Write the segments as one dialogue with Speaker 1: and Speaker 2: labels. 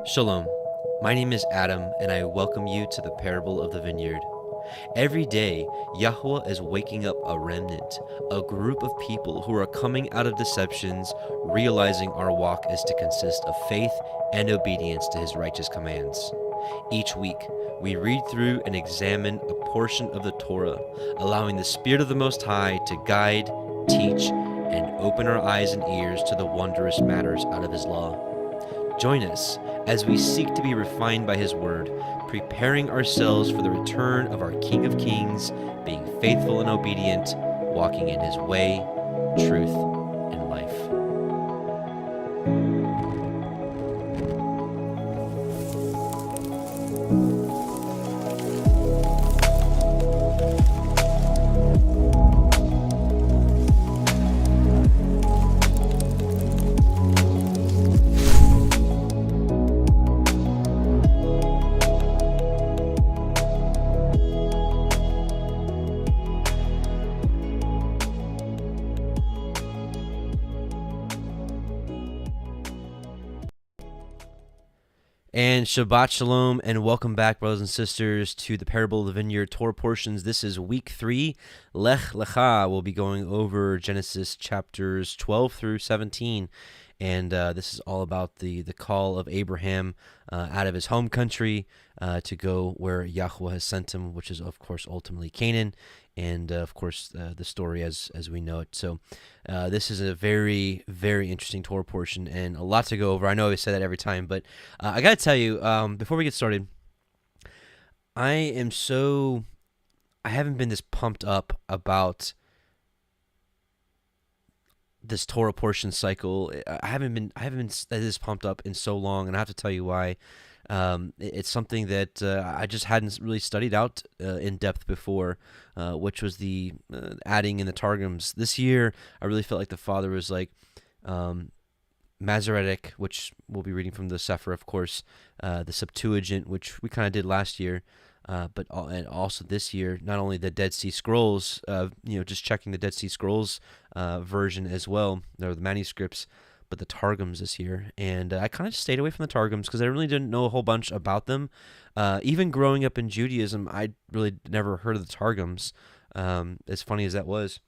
Speaker 1: Shalom. My name is Adam, and I welcome you to the parable of the vineyard. Every day, Yahuah is waking up a remnant, a group of people who are coming out of deceptions, realizing our walk is to consist of faith and obedience to his righteous commands. Each week, we read through and examine a portion of the Torah, allowing the Spirit of the Most High to guide, teach, and open our eyes and ears to the wondrous matters out of his law. Join us as we seek to be refined by his word, preparing ourselves for the return of our King of Kings, being faithful and obedient, walking in his way, truth, and life. And Shabbat Shalom, and welcome back, brothers and sisters, to the Parable of the Vineyard Torah portions. This is week 3, Lech Lecha. We'll be going over Genesis chapters 12 through 17, and this is all about the call of Abraham out of his home country to go where Yahuah has sent him, which is, of course, ultimately Canaan, and, of course, the story as we know it. So this is a very, very interesting Torah portion and a lot to go over. I know I say that every time, but I got to tell you, before we get started, I haven't been this pumped up about this Torah portion cycle. I haven't been this pumped up in so long, and I have to tell you why. It's something that I just hadn't really studied out in depth before, which was the adding in the Targums. This year, I really felt like the Father was like, Masoretic, which we'll be reading from the Sefer, of course, the Septuagint, which we kind of did last year, and also this year, not only the Dead Sea Scrolls, just checking the Dead Sea Scrolls version as well, or the manuscripts, but the Targums this year. And I kind of stayed away from the Targums because I really didn't know a whole bunch about them. Even growing up in Judaism, I really never heard of the Targums, as funny as that was.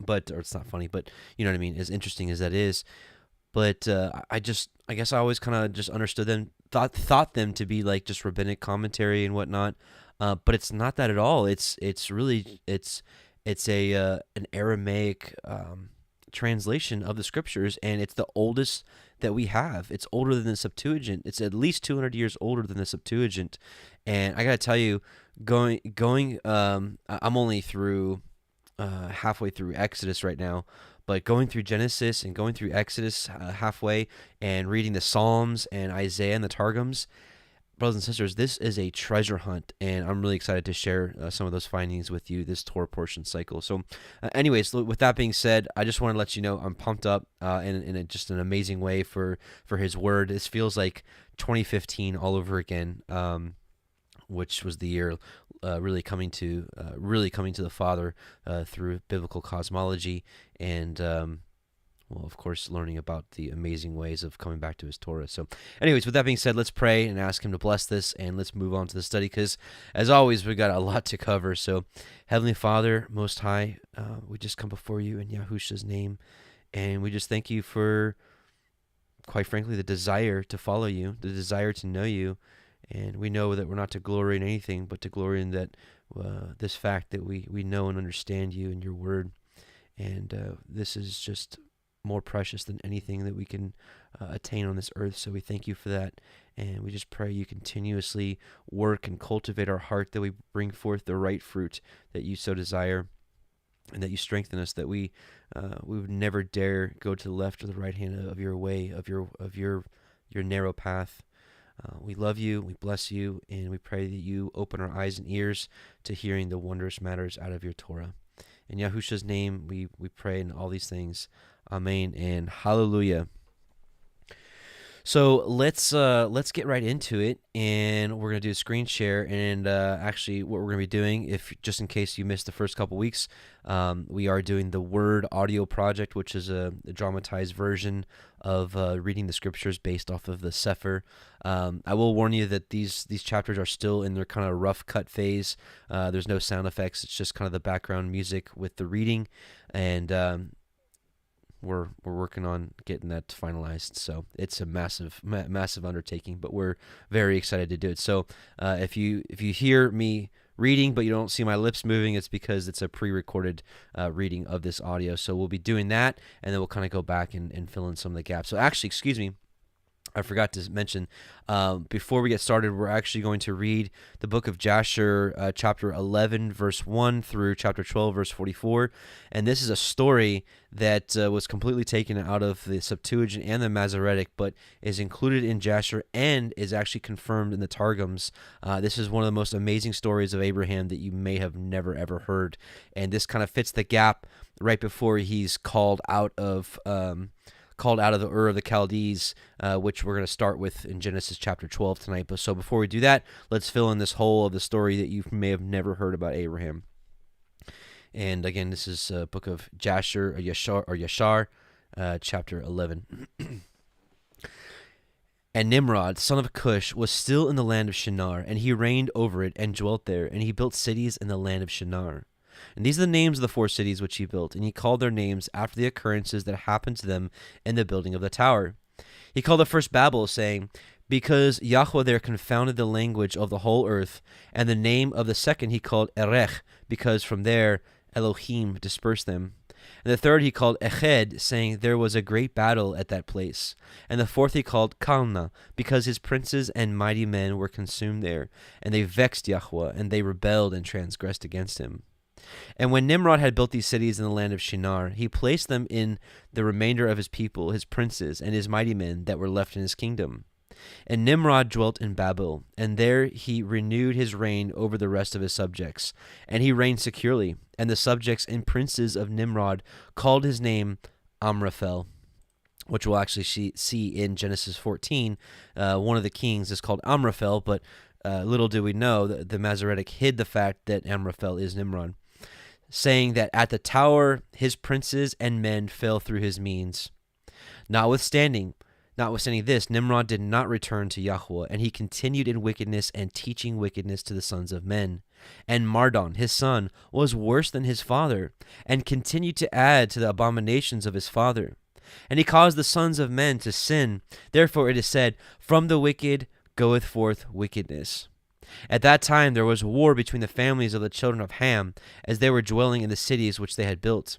Speaker 1: Or it's not funny, but you know what I mean, as interesting as that is. But I guess I always kind of just understood them, thought them to be like just rabbinic commentary and whatnot. But it's not that at all. It's an Aramaic translation of the scriptures, and it's the oldest that we have. It's older than the Septuagint. It's at least 200 years older than the Septuagint. And I gotta tell you, I'm only through halfway through Exodus right now, but going through Genesis and going through Exodus halfway, and reading the Psalms and Isaiah and the Targums, brothers and sisters, this is a treasure hunt, and I'm really excited to share some of those findings with you this Torah portion cycle. So anyways, with that being said, I just want to let you know I'm pumped up in just an amazing way for his word. This feels like 2015 all over again, which was the year really coming to the Father through biblical cosmology, and well, of course, learning about the amazing ways of coming back to his Torah. So anyways, with that being said, let's pray and ask him to bless this, and let's move on to the study, because as always, we've got a lot to cover. So Heavenly Father, Most High, we just come before you in Yahusha's name, and we just thank you for, quite frankly, the desire to follow you, the desire to know you. And we know that we're not to glory in anything, but to glory in that this fact that we know and understand you and your word. And this is just more precious than anything that we can attain on this earth. So we thank you for that. And we just pray you continuously work and cultivate our heart, that we bring forth the right fruit that you so desire, and that you strengthen us, that we would never dare go to the left or the right hand of your way, of your narrow path. We love you, we bless you, and we pray that you open our eyes and ears to hearing the wondrous matters out of your Torah. In Yahusha's name, we pray in all these things. Amen and hallelujah. So let's get right into it, and we're gonna do a screen share. And actually, what we're gonna be doing, if just in case you missed the first couple weeks, we are doing the Word Audio Project, which is a dramatized version of reading the scriptures based off of the Sefer. I will warn you that these chapters are still in their kind of rough cut phase. There's no sound effects; it's just kind of the background music with the reading, and we're working on getting that finalized. So it's a massive undertaking, but we're very excited to do it. So if you hear me reading but you don't see my lips moving, it's because it's a pre-recorded reading of this audio. So we'll be doing that, and then we'll kind of go back and fill in some of the gaps. So actually, excuse me, I forgot to mention, before we get started, we're actually going to read the book of Jasher, chapter 11, verse 1 through chapter 12, verse 44. And this is a story that was completely taken out of the Septuagint and the Masoretic, but is included in Jasher and is actually confirmed in the Targums. This is one of the most amazing stories of Abraham that you may have never, ever heard. And this kind of fits the gap right before he's called out of the Ur of the Chaldees, which we're going to start with in Genesis chapter 12 tonight. But so before we do that, let's fill in this hole of the story that you may have never heard about Abraham. And again, this is book of Jasher, or Yashar, chapter 11. And Nimrod, son of Cush, was still in the land of Shinar, and he reigned over it and dwelt there, and he built cities in the land of Shinar. And these are the names of the 4 cities which he built, and he called their names after the occurrences that happened to them in the building of the tower. He called the first Babel, saying, because Yahuah there confounded the language of the whole earth, and the name of the second he called Eredj, because from there Elohim dispersed them. And the third he called Eredj, saying there was a great battle at that place. And the fourth he called Kalna, because his princes and mighty men were consumed there, and they vexed Yahuah, and they rebelled and transgressed against him. And when Nimrod had built these cities in the land of Shinar, he placed them in the remainder of his people, his princes, and his mighty men that were left in his kingdom. And Nimrod dwelt in Babel, and there he renewed his reign over the rest of his subjects. And he reigned securely, and the subjects and princes of Nimrod called his name Amraphel, which we'll actually see in Genesis 14. One of the kings is called Amraphel, but little do we know that the Masoretic hid the fact that Amraphel is Nimrod, saying that at the tower his princes and men fell through his means. Notwithstanding this, Nimrod did not return to Yahuah, and he continued in wickedness and teaching wickedness to the sons of men. And Mardon, his son, was worse than his father, and continued to add to the abominations of his father. And he caused the sons of men to sin. Therefore it is said, from the wicked goeth forth wickedness. At that time there was war between the families of the children of Ham, as they were dwelling in the cities which they had built.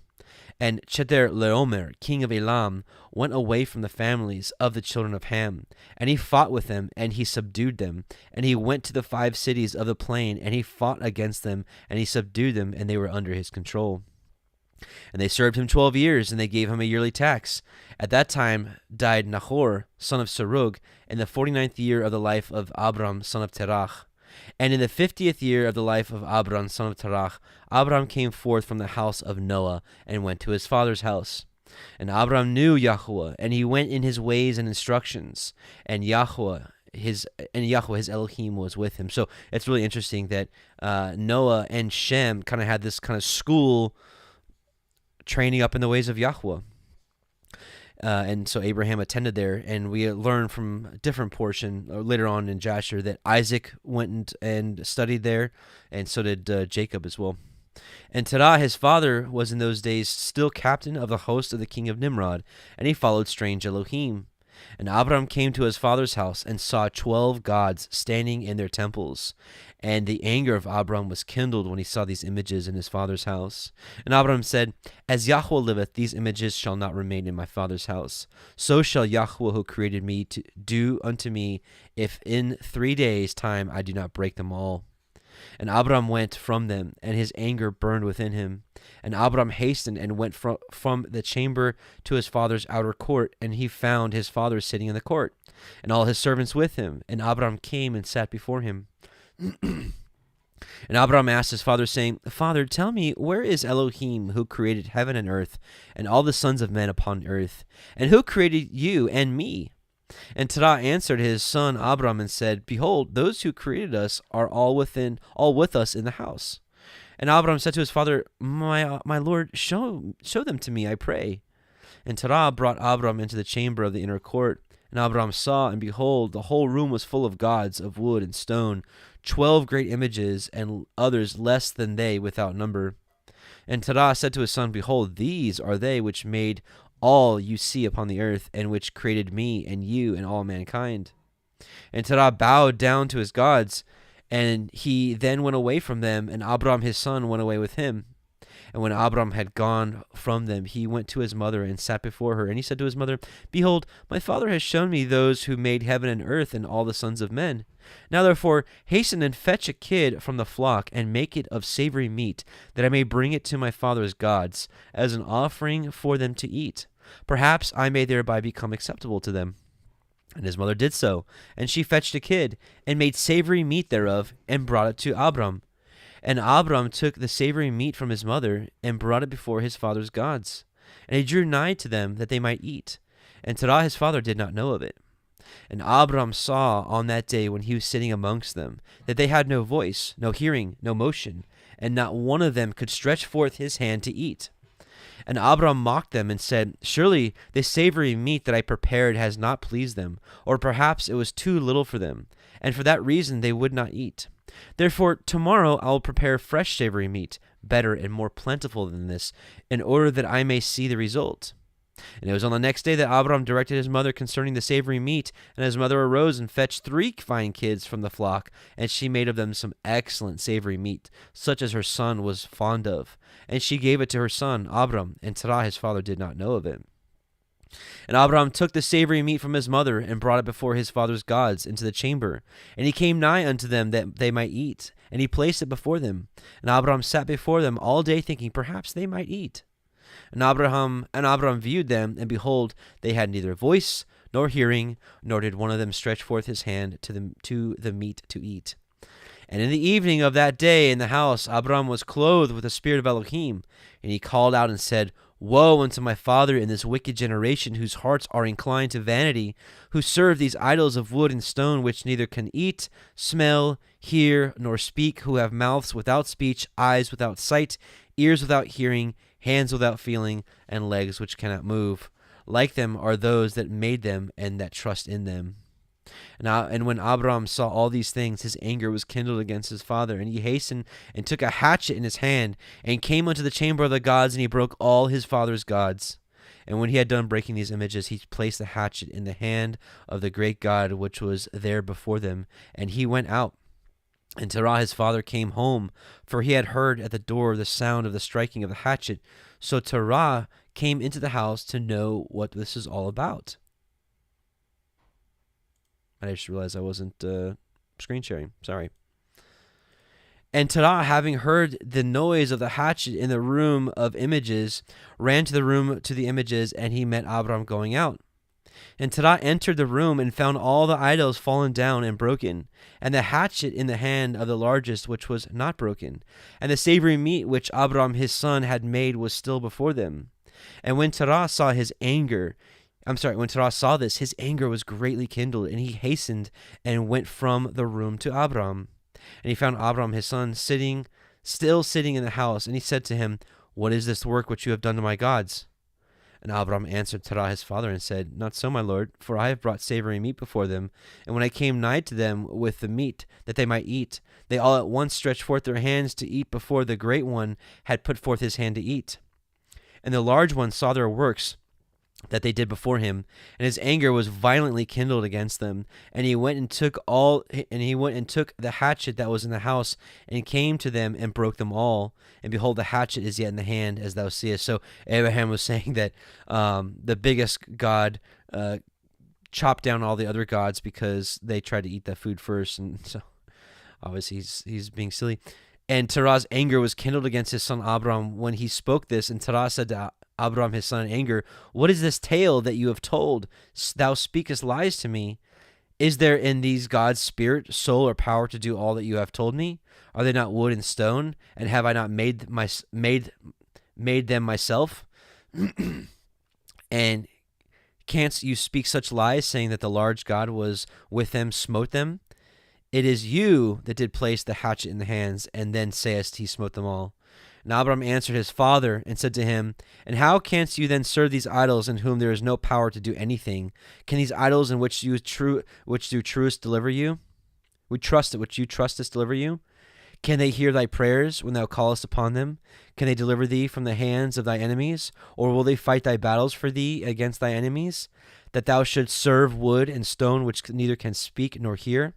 Speaker 1: And Chedorlaomer, king of Elam, went away from the families of the children of Ham, and he fought with them, and he subdued them. And he went to the 5 cities of the plain, and he fought against them, and he subdued them, and they were under his control. And they served him 12 years, and they gave him a yearly tax. At that time died Nahor, son of Serug, in the 49th year of the life of Abram, son of Terach. And in the 50th year of the life of Abram, son of Terach, Abram came forth from the house of Noah, and went to his father's house. And Abram knew Yahuah, and he went in his ways and instructions, and Yahuah his Elohim was with him. So it's really interesting that Noah and Shem kind of had this kind of school training up in the ways of Yahuah. And so Abraham attended there, and we learn from a different portion later on in Jasher that Isaac went and studied there, and so did Jacob as well. And Terah, his father, was in those days still captain of the host of the king of Nimrod, and he followed strange Elohim. And Abram came to his father's house and saw 12 gods standing in their temples. And the anger of Abram was kindled when he saw these images in his father's house. And Abram said, as Yahuah liveth, these images shall not remain in my father's house. So shall Yahuah who created me to do unto me, if in 3 days' time I do not break them all. And Abram went from them, and his anger burned within him. And Abram hastened and went from the chamber to his father's outer court, and he found his father sitting in the court, and all his servants with him. And Abram came and sat before him. And Abram asked his father, saying, Father, tell me, where is Elohim, who created heaven and earth, and all the sons of men upon earth? And who created you and me? And Terah answered his son Abram and said, Behold, those who created us are all with us in the house. And Abram said to his father, My lord, show them to me, I pray. And Terah brought Abram into the chamber of the inner court. And Abram saw, and behold, the whole room was full of gods of wood and stone, 12 great images, and others less than they without number. And Terah said to his son, Behold, these are they which made all you see upon the earth, and which created me and you and all mankind. And Terah bowed down to his gods, and he then went away from them, and Abram his son went away with him. And when Abram had gone from them, he went to his mother and sat before her. And he said to his mother, Behold, my father has shown me those who made heaven and earth and all the sons of men. Now therefore hasten and fetch a kid from the flock, and make it of savory meat, that I may bring it to my father's gods, as an offering for them to eat. Perhaps I may thereby become acceptable to them. And his mother did so, and she fetched a kid, and made savory meat thereof, and brought it to Abram. And Abram took the savory meat from his mother, and brought it before his father's gods. And he drew nigh to them, that they might eat. And Terah his father did not know of it. And Abram saw on that day, when he was sitting amongst them, that they had no voice, no hearing, no motion, and not one of them could stretch forth his hand to eat. And Abram mocked them and said, Surely this savory meat that I prepared has not pleased them, or perhaps it was too little for them, and for that reason they would not eat. Therefore tomorrow I will prepare fresh savory meat, better and more plentiful than this, in order that I may see the result. And it was on the next day that Abram directed his mother concerning the savory meat, and his mother arose and fetched 3 fine kids from the flock, and she made of them some excellent savory meat, such as her son was fond of. And she gave it to her son Abram, and Terah his father did not know of it. And Abram took the savory meat from his mother, and brought it before his father's gods into the chamber. And he came nigh unto them that they might eat, and he placed it before them. And Abram sat before them all day, thinking, Perhaps they might eat. And Abram viewed them, and behold, they had neither voice nor hearing, nor did one of them stretch forth his hand to the meat to eat. And in the evening of that day in the house, Abram was clothed with the spirit of Elohim, and he called out and said, Woe unto my father in this wicked generation, whose hearts are inclined to vanity, who serve these idols of wood and stone, which neither can eat, smell, hear, nor speak, who have mouths without speech, eyes without sight, ears without hearing, hands without feeling, and legs which cannot move. Like them are those that made them and that trust in them. And when Abram saw all these things, his anger was kindled against his father, and he hastened and took a hatchet in his hand, and came unto the chamber of the gods, and he broke all his father's gods. And when he had done breaking these images, he placed the hatchet in the hand of the great God which was there before them, and he went out. And Terah his father came home, for he had heard at the door the sound of the striking of the hatchet. So Terah came into the house to know what this is all about. I just realized I wasn't screen sharing. Sorry. And Terah, having heard the noise of the hatchet in the room of images, ran to the room to the images, and he met Abram going out. And Terah entered the room and found all the idols fallen down and broken, and the hatchet in the hand of the largest, which was not broken. And the savory meat which Abram his son had made was still before them. And when Terah saw this, his anger was greatly kindled, and he hastened and went from the room to Abram. And he found Abram his son still sitting in the house, and he said to him, What is this work which you have done to my gods? And Abram answered Terah his father and said, Not so, my lord, for I have brought savory meat before them. And when I came nigh to them with the meat that they might eat, they all at once stretched forth their hands to eat before the great one had put forth his hand to eat. And the large one saw their works that they did before him, and his anger was violently kindled against them. And he went and took the hatchet that was in the house, and came to them and broke them all. And behold, the hatchet is yet in the hand, as thou seest. So Abraham was saying that the biggest God chopped down all the other gods because they tried to eat that food first, and so obviously he's being silly. And Terah's anger was kindled against his son Abram when he spoke this. And Terah said to Abram his son in anger, What is this tale that you have told? Thou speakest lies to me. Is there in these gods spirit, soul, or power to do all that you have told me? Are they not wood and stone? And have I not made them myself? And Canst you speak such lies, saying that the large God was with them, smote them? It is you that did place the hatchet in the hands, and then sayest he smote them all. And Abram answered his father, and said to him, And how canst you then serve these idols, in whom there is no power to do anything? Can these idols in which do truest deliver you? Which you trustest deliver you? Can they hear thy prayers when thou callest upon them? Can they deliver thee from the hands of thy enemies? Or will they fight thy battles for thee against thy enemies? That thou shouldst serve wood and stone, which neither can speak nor hear?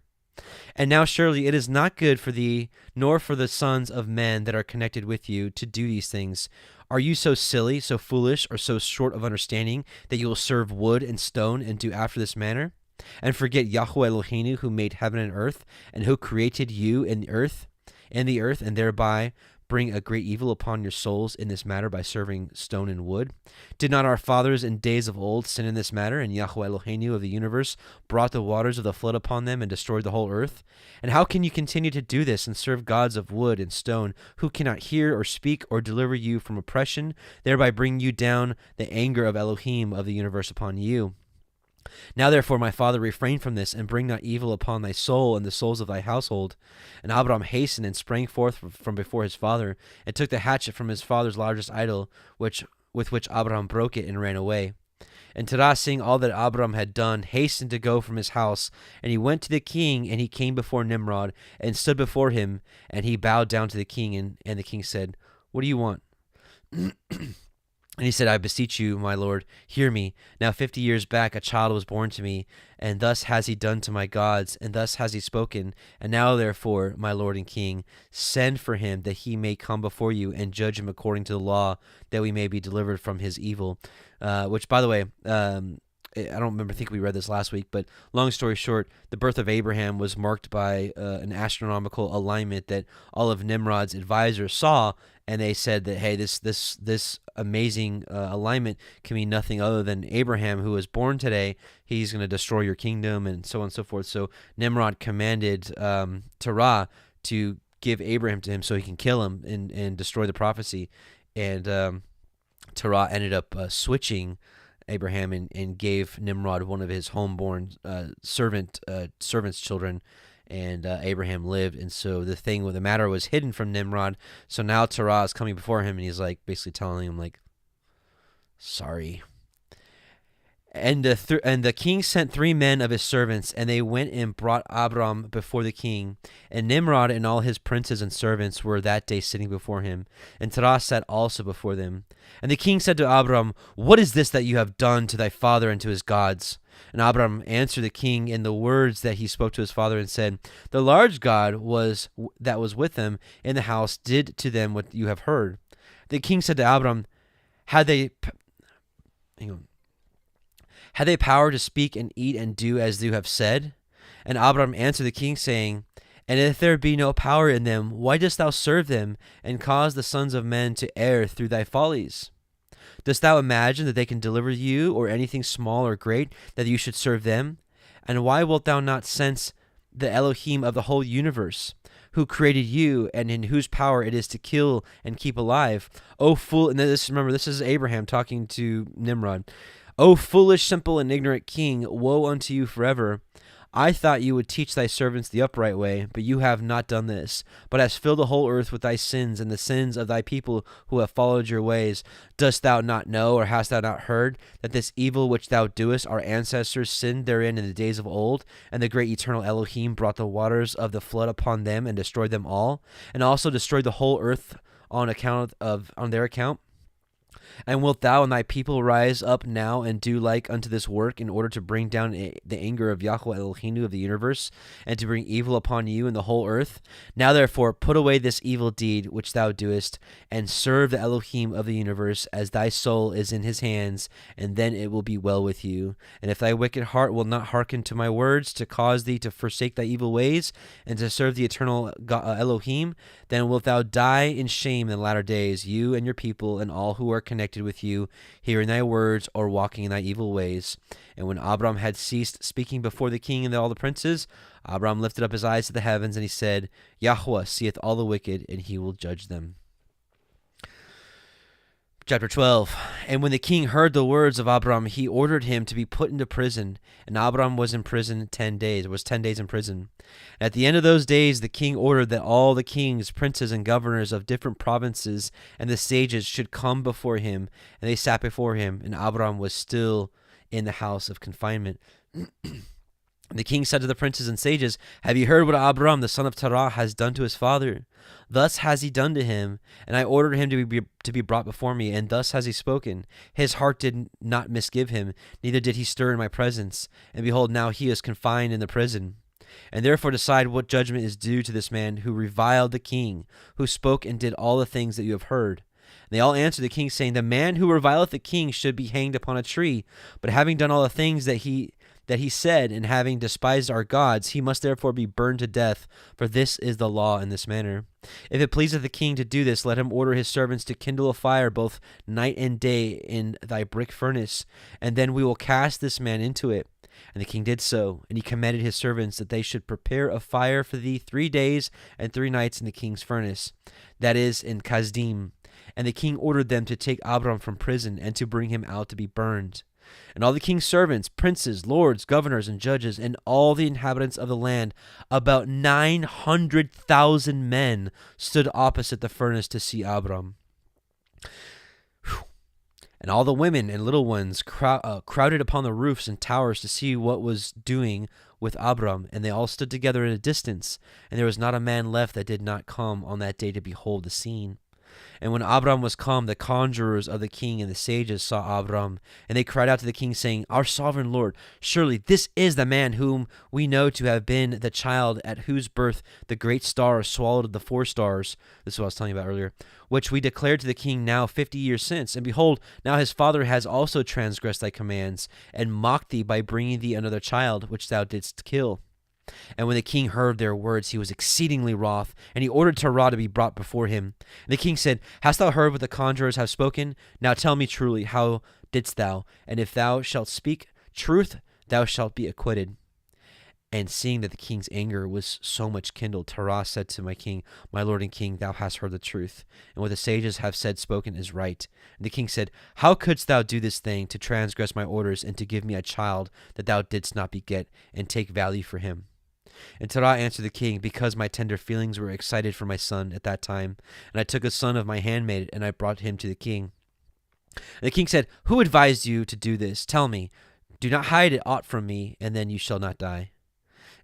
Speaker 1: And now surely it is not good for thee, nor for the sons of men that are connected with you, to do these things. Are you so silly, so foolish, or so short of understanding, that you will serve wood and stone, and do after this manner? And forget Yahuah Elohiym, who made heaven and earth, and who created you in the earth, and thereby bring a great evil upon your souls in this matter by serving stone and wood? Did not our fathers in days of old sin in this matter, and Yahuah Elohiym of the universe brought the waters of the flood upon them and destroyed the whole earth? And how can you continue to do this and serve gods of wood and stone, who cannot hear or speak or deliver you from oppression, thereby bring you down the anger of Elohim of the universe upon you? Now therefore, my father, refrain from this, and bring not evil upon thy soul and the souls of thy household. And Abram hastened and sprang forth from before his father, and took the hatchet from his father's largest idol, with which Abraham broke it, and ran away. And Terah, seeing all that Abram had done, hastened to go from his house, and he went to the king, and he came before Nimrod, and stood before him, and he bowed down to the king, and the king said, What do you want? And he said, I beseech you, my lord, hear me. Now 50 years back a child was born to me, and thus has he done to my gods, and thus has he spoken. And now therefore, my lord and king, send for him, that he may come before you, and judge him according to the law, that we may be delivered from his evil. Which, by the way, I don't think we read this last week, but long story short, the birth of Abraham was marked by an astronomical alignment that all of Nimrod's advisors saw, and they said that, hey, this amazing alignment can mean nothing other than Abraham, who was born today. He's going to destroy your kingdom, and so on and so forth. So Nimrod commanded Terah to give Abraham to him so he can kill him and destroy the prophecy. And Terah ended up switching Abraham and gave Nimrod one of his homeborn servant's children, and Abraham lived. And so the matter was hidden from Nimrod. So now Terah is coming before him, and he's like basically telling him, like, sorry. And the king sent 3 men of his servants, and they went and brought Abram before the king. And Nimrod and all his princes and servants were that day sitting before him. And Terah sat also before them. And the king said to Abram, What is this that you have done to thy father and to his gods? And Abram answered the king in the words that he spoke to his father, and said, The large God that was with them in the house did to them what you have heard. The king said to Abram, Had they power to speak and eat and do as you have said? And Abram answered the king, saying, And if there be no power in them, why dost thou serve them, and cause the sons of men to err through thy follies? Dost thou imagine that they can deliver you, or anything small or great, that you should serve them? And why wilt thou not sense the Elohim of the whole universe, who created you, and in whose power it is to kill and keep alive? O fool! And this is Abraham talking to Nimrod. O foolish, simple, and ignorant king, woe unto you forever. I thought you would teach thy servants the upright way, but you have not done this, but hast filled the whole earth with thy sins and the sins of thy people who have followed your ways. Dost thou not know, or hast thou not heard, that this evil which thou doest, our ancestors sinned therein in the days of old, and the great eternal Elohim brought the waters of the flood upon them and destroyed them all, and also destroyed the whole earth on their account? And wilt thou and thy people rise up now and do like unto this work, in order to bring down the anger of Yahuah Elohiym of the universe, and to bring evil upon you and the whole earth? Now therefore put away this evil deed which thou doest, and serve the Elohim of the universe, as thy soul is in his hands, and then it will be well with you. And if thy wicked heart will not hearken to my words, to cause thee to forsake thy evil ways, and to serve the eternal Elohim, then wilt thou die in shame in the latter days, you and your people, and all who are connected with you, hearing thy words or walking in thy evil ways. And when Abram had ceased speaking before the king and all the princes, Abram lifted up his eyes to the heavens, and he said, Yahuah seeth all the wicked, and he will judge them. Chapter 12. And when the king heard the words of Abraham, he ordered him to be put into prison. And Abraham was in prison 10 days. It was 10 days in prison. At the end of those days, the king ordered that all the kings, princes, and governors of different provinces and the sages should come before him. And they sat before him. And Abraham was still in the house of confinement. The king said to the princes and sages, "Have you heard what Abraham, the son of Terah, has done to his father? Thus has he done to him, and I ordered him to be brought before me, and thus has he spoken. His heart did not misgive him, neither did he stir in my presence. And behold, now he is confined in the prison. And therefore decide what judgment is due to this man who reviled the king, who spoke and did all the things that you have heard." And they all answered the king, saying, "The man who revileth the king should be hanged upon a tree. But having done all the things that he said, and having despised our gods, he must therefore be burned to death, for this is the law in this manner. If it pleaseth the king to do this, let him order his servants to kindle a fire both night and day in thy brick furnace, and then we will cast this man into it." And the king did so, and he commanded his servants that they should prepare a fire for thee 3 days and 3 nights in the king's furnace, that is, in Kasdim. And the king ordered them to take Abram from prison, and to bring him out to be burned. And all the king's servants, princes, lords, governors, and judges, and all the inhabitants of the land, about 900,000 men, stood opposite the furnace to see Abram. And all the women and little ones crowded upon the roofs and towers to see what was doing with Abram, and they all stood together at a distance, and there was not a man left that did not come on that day to behold the scene. And when Abram was come, the conjurers of the king and the sages saw Abram, and they cried out to the king, saying, "Our sovereign lord, surely this is the man whom we know to have been the child at whose birth the great star swallowed the 4 stars," this is what I was telling you about earlier, "which we declared to the king now 50 years since. And behold, now his father has also transgressed thy commands, and mocked thee by bringing thee another child, which thou didst kill." And when the king heard their words, he was exceedingly wroth, and he ordered Terah to be brought before him. And the king said, "Hast thou heard what the conjurers have spoken? Now tell me truly, how didst thou? And if thou shalt speak truth, thou shalt be acquitted." And seeing that the king's anger was so much kindled, Terah said to my king, "My lord and king, thou hast heard the truth, and what the sages have said spoken is right." And the king said, "How couldst thou do this thing, to transgress my orders, and to give me a child that thou didst not beget, and take value for him?" And Terah answered the king, "Because my tender feelings were excited for my son at that time, and I took a son of my handmaid, and I brought him to the king." And the king said, "Who advised you to do this? Tell me. Do not hide aught from me, and then you shall not die."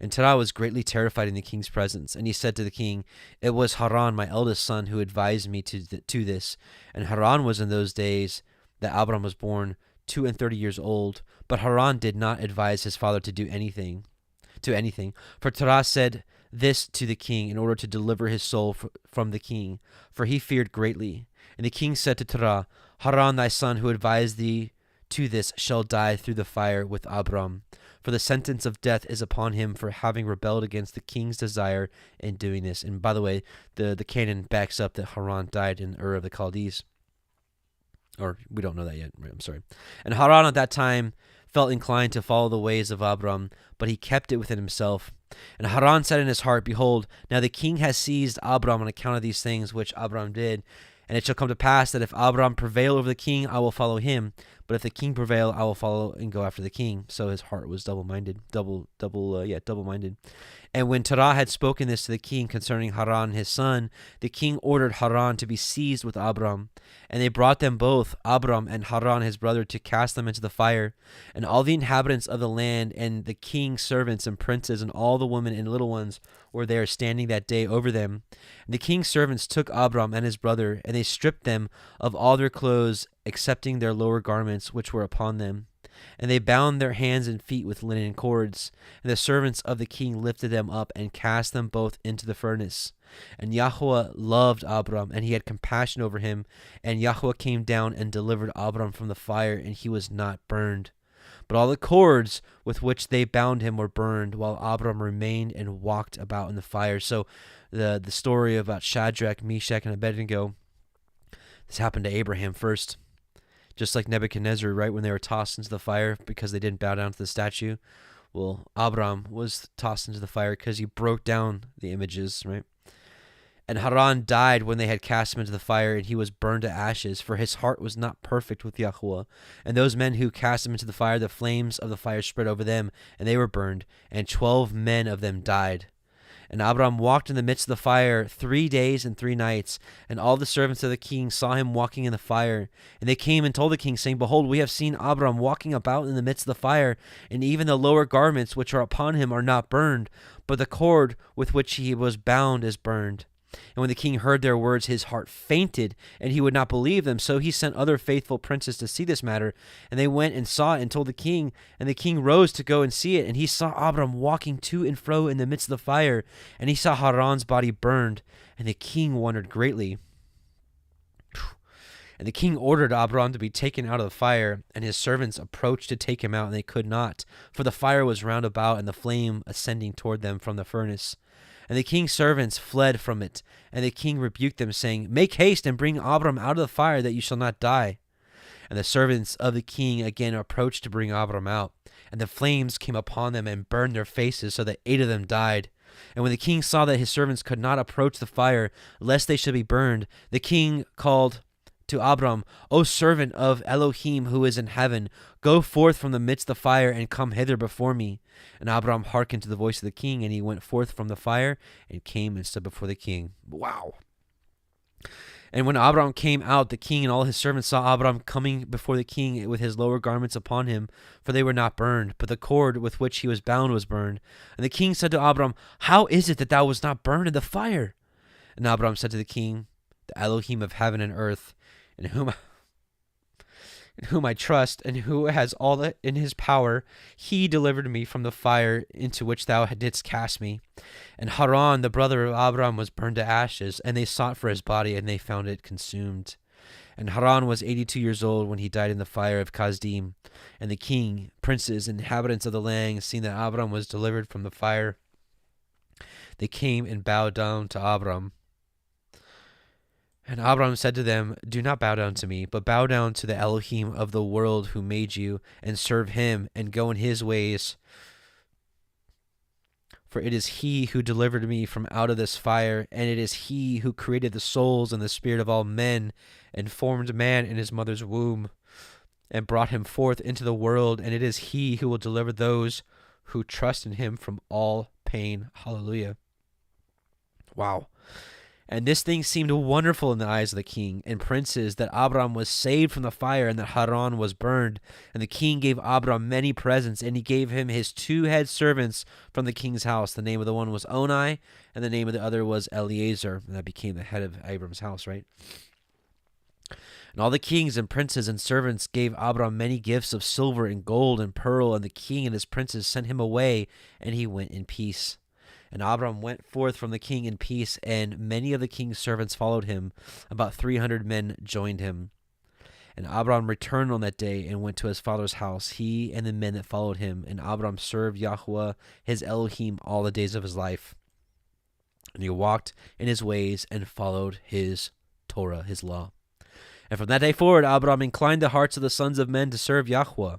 Speaker 1: And Terah was greatly terrified in the king's presence, and he said to the king, "It was Haran, my eldest son, who advised me to this." And Haran was in those days that Abram was born 32 years old, but Haran did not advise his father to do anything. For Terah said this to the king in order to deliver his soul from the king, for he feared greatly. And the king said to Terah, "Haran, thy son, who advised thee to this, shall die through the fire with Abram, for the sentence of death is upon him for having rebelled against the king's desire in doing this." And by the way, the canon backs up that Haran died in Ur of the Chaldees. Or we don't know that yet. I'm sorry. And Haran at that time felt inclined to follow the ways of Abram, but he kept it within himself. And Haran said in his heart, "Behold, now the king has seized Abram on account of these things which Abram did. And it shall come to pass that if Abram prevail over the king, I will follow him. But if the king prevail, I will follow and go after the king." So his heart was double-minded. And when Terah had spoken this to the king concerning Haran his son, the king ordered Haran to be seized with Abram. And they brought them both, Abram and Haran his brother, to cast them into the fire. And all the inhabitants of the land, and the king's servants and princes, and all the women and little ones were there standing that day over them. And the king's servants took Abram and his brother, and they stripped them of all their clothes, excepting their lower garments which were upon them. And they bound their hands and feet with linen cords. And the servants of the king lifted them up and cast them both into the furnace. And Yahuah loved Abram, and he had compassion over him. And Yahuah came down and delivered Abram from the fire, and he was not burned. But all the cords with which they bound him were burned, while Abram remained and walked about in the fire. So the story about Shadrach, Meshach, and Abednego, this happened to Abraham first. Just like Nebuchadnezzar, right, when they were tossed into the fire because they didn't bow down to the statue. Well, Abram was tossed into the fire because he broke down the images, right? And Haran died when they had cast him into the fire, and he was burned to ashes, for his heart was not perfect with Yahuah. And those men who cast him into the fire, the flames of the fire spread over them, and they were burned, and 12 men of them died. And Abraham walked in the midst of the fire 3 days and 3 nights, and all the servants of the king saw him walking in the fire. And they came and told the king, saying, Behold, we have seen Abraham walking about in the midst of the fire, and even the lower garments which are upon him are not burned, but the cord with which he was bound is burned. And when the king heard their words, his heart fainted, and he would not believe them. So he sent other faithful princes to see this matter. And they went and saw it and told the king. And the king rose to go and see it. And he saw Abram walking to and fro in the midst of the fire. And he saw Haran's body burned. And the king wondered greatly. And the king ordered Abram to be taken out of the fire. And his servants approached to take him out, and they could not, for the fire was round about, and the flame ascending toward them from the furnace. And the king's servants fled from it. And the king rebuked them, saying, Make haste and bring Abram out of the fire, that you shall not die. And the servants of the king again approached to bring Abram out. And the flames came upon them and burned their faces, so that 8 of them died. And when the king saw that his servants could not approach the fire, lest they should be burned, the king called to Abram, O servant of Elohim who is in heaven, go forth from the midst of the fire and come hither before me. And Abram hearkened to the voice of the king, and he went forth from the fire and came and stood before the king. Wow. And when Abram came out, the king and all his servants saw Abram coming before the king with his lower garments upon him, for they were not burned, but the cord with which he was bound was burned. And the king said to Abram, How is it that thou wast not burned in the fire? And Abram said to the king, The Elohim of heaven and earth, in whom I trust, and who has all that in his power, he delivered me from the fire into which thou didst cast me. And Haran, the brother of Abram, was burned to ashes, and they sought for his body, and they found it consumed. And Haran was 82 years old when he died in the fire of Kasdim. And the king, princes, and inhabitants of the land, seeing that Abram was delivered from the fire, they came and bowed down to Abram. And Abram said to them, Do not bow down to me, but bow down to the Elohim of the world who made you, and serve him, and go in his ways. For it is he who delivered me from out of this fire, and it is he who created the souls and the spirit of all men, and formed man in his mother's womb, and brought him forth into the world, and it is he who will deliver those who trust in him from all pain. Hallelujah. Wow. And this thing seemed wonderful in the eyes of the king and princes, that Abram was saved from the fire, and that Haran was burned. And the king gave Abram many presents, and he gave him his 2 head servants from the king's house. The name of the one was Onai, and the name of the other was Eliezer. And that became the head of Abram's house, right? And all the kings and princes and servants gave Abram many gifts of silver and gold and pearl, and the king and his princes sent him away, and he went in peace. And Abram went forth from the king in peace, and many of the king's servants followed him. About 300 men joined him. And Abram returned on that day and went to his father's house, he and the men that followed him. And Abram served Yahuah, his Elohim, all the days of his life. And he walked in his ways and followed his Torah, his law. And from that day forward, Abram inclined the hearts of the sons of men to serve Yahuah.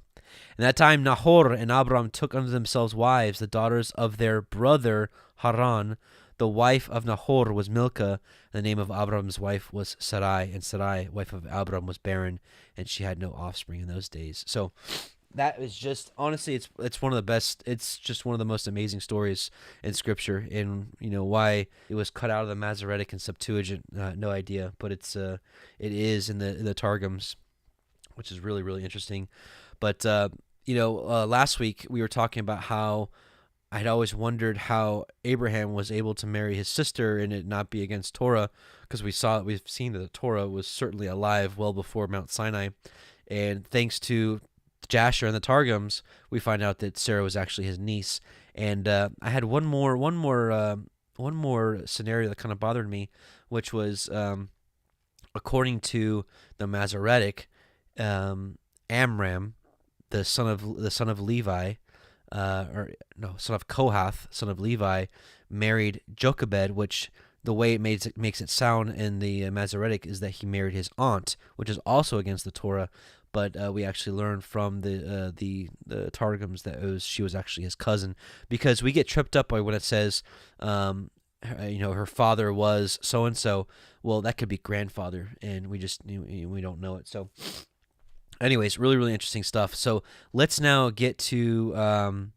Speaker 1: In that time, Nahor and Abram took unto themselves wives, the daughters of their brother Haran. The wife of Nahor was Milcah. The name of Abram's wife was Sarai. And Sarai, wife of Abram, was barren, and she had no offspring in those days. So that is just, honestly, it's one of the best. It's just one of the most amazing stories in Scripture. And why it was cut out of the Masoretic and Septuagint, no idea. But it is in the Targums, which is really, really interesting. But, last week we were talking about how I'd always wondered how Abraham was able to marry his sister and it not be against Torah, because we've seen that the Torah was certainly alive well before Mount Sinai. And thanks to Jasher and the Targums, we find out that Sarah was actually his niece. And I had one more scenario that kind of bothered me, which was according to the Masoretic, Amram, the son of Levi, son of Kohath, son of Levi, married Jochebed, which the way it makes it sound in the Masoretic is that he married his aunt, which is also against the Torah. But we actually learned from the Targums that she was actually his cousin, because we get tripped up by when it says her father was so and so. Well, that could be grandfather, and we don't know it. So, anyways, really, really interesting stuff. So let's now get to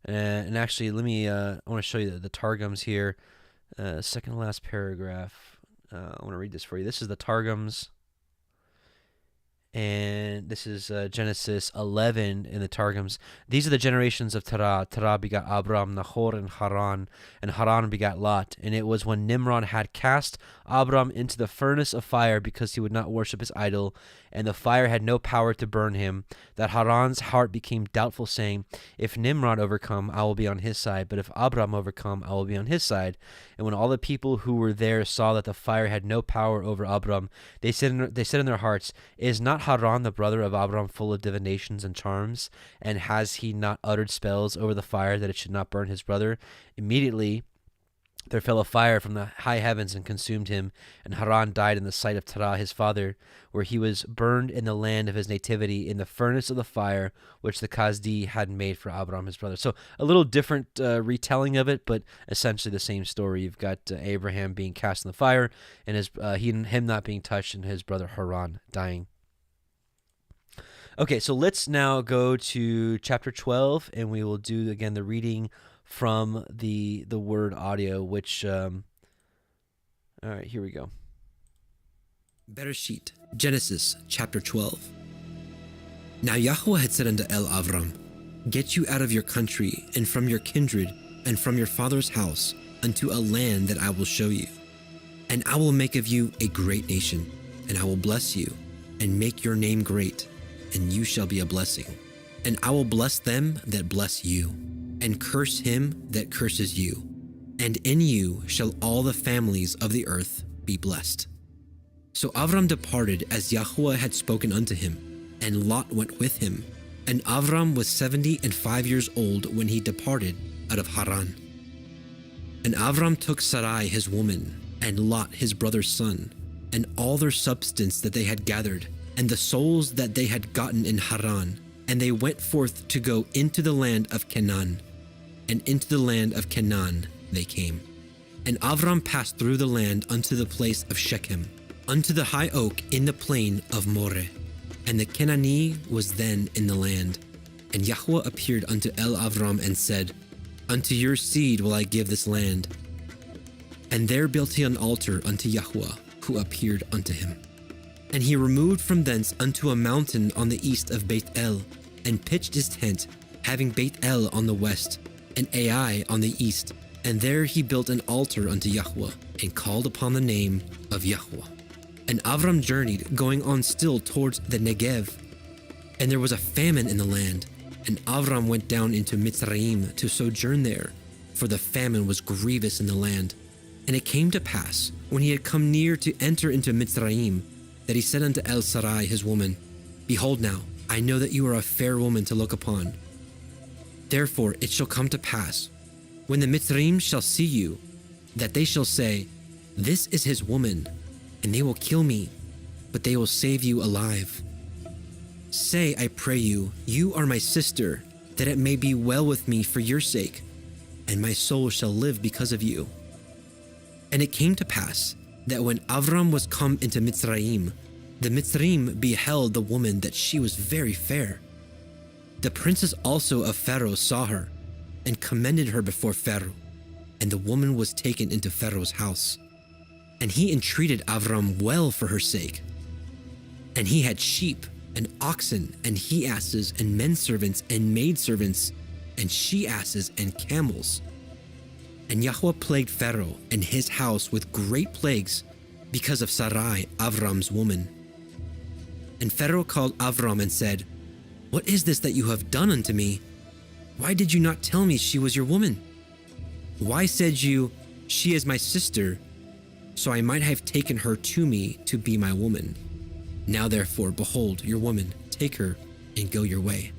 Speaker 1: and actually, I want to show you the Targums here. Second to last paragraph. I want to read this for you. This is the Targums. And this is Genesis 11 in the Targums. These are the generations of Terah. Terah begot Abram, Nahor, and Haran begot Lot. And it was when Nimrod had cast Abram into the furnace of fire because he would not worship his idol, and the fire had no power to burn him, that Haran's heart became doubtful, saying, if Nimrod overcome, I will be on his side, but if Abram overcome, I will be on his side. And when all the people who were there saw that the fire had no power over Abram, they said in their hearts, is not Haran the brother of Abram full of divinations and charms? And has he not uttered spells over the fire that it should not burn his brother? Immediately there fell a fire from the high heavens and consumed him, and Haran died in the sight of Terah his father, where he was burned in the land of his nativity in the furnace of the fire which the Kasdi had made for Abram his brother. So a little different retelling of it, but essentially the same story. You've got Abraham being cast in the fire, and him not being touched, and his brother Haran dying. Okay, so let's now go to chapter 12, and we will do again the reading from the word audio, which all right, here we go.
Speaker 2: Bereshit, Genesis chapter 12. Now Yahuwah had said unto Avram, get you out of your country and from your kindred and from your father's house unto a land that I will show you. And I will make of you a great nation, and I will bless you and make your name great, and you shall be a blessing. And I will bless them that bless you, and curse him that curses you. And in you shall all the families of the earth be blessed. So Avram departed as Yahuwah had spoken unto him, and Lot went with him. And Avram was 75 years old when he departed out of Haran. And Avram took Sarai his woman, and Lot his brother's son, and all their substance that they had gathered, and the souls that they had gotten in Haran, and they went forth to go into the land of Canaan. And into the land of Canaan they came. And Avram passed through the land unto the place of Shechem, unto the high oak in the plain of Moreh. And the Canaanite was then in the land. And Yahuwah appeared unto Avram and said, unto your seed will I give this land. And there built he an altar unto Yahuwah, who appeared unto him. And he removed from thence unto a mountain on the east of Beit El, and pitched his tent, having Beit El on the west, and Ai on the east. And there he built an altar unto Yahuwah, and called upon the name of Yahuwah. And Avram journeyed, going on still towards the Negev. And there was a famine in the land, and Avram went down into Mitzrayim to sojourn there, for the famine was grievous in the land. And it came to pass, when he had come near to enter into Mitzrayim, that he said unto Sarai his woman, behold now, I know that you are a fair woman to look upon. Therefore it shall come to pass, when the Mitzrayim shall see you, that they shall say, this is his woman, and they will kill me, but they will save you alive. Say, I pray you, you are my sister, that it may be well with me for your sake, and my soul shall live because of you. And it came to pass, that when Avram was come into Mitzrayim, the Mitzrayim beheld the woman that she was very fair. The princes also of Pharaoh saw her, and commended her before Pharaoh, and the woman was taken into Pharaoh's house. And he entreated Avram well for her sake. And he had sheep, and oxen, and he-asses, and men-servants, and maidservants, and she-asses, and camels. And Yahuwah plagued Pharaoh and his house with great plagues, because of Sarai, Avram's woman. And Pharaoh called Avram and said, what is this that you have done unto me? Why did you not tell me she was your woman? Why said you, she is my sister, so I might have taken her to me to be my woman? Now therefore, behold, your woman, take her and go your way.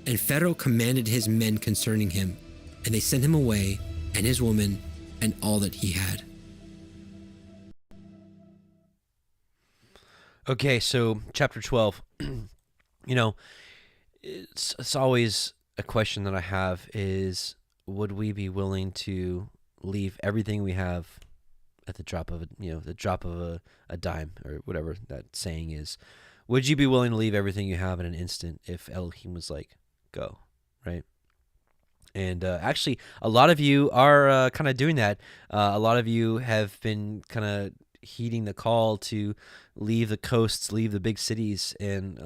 Speaker 2: And Pharaoh commanded his men concerning him, and they sent him away, and his woman, and all that he had.
Speaker 1: Okay, so chapter 12. It's always a question that I have is, would we be willing to leave everything we have at the drop of a dime, or whatever that saying is? Would you be willing to leave everything you have in an instant if Elohim was like, go, right? And actually, a lot of you are kind of doing that. A lot of you have been kind of heeding the call to leave the coasts, leave the big cities, and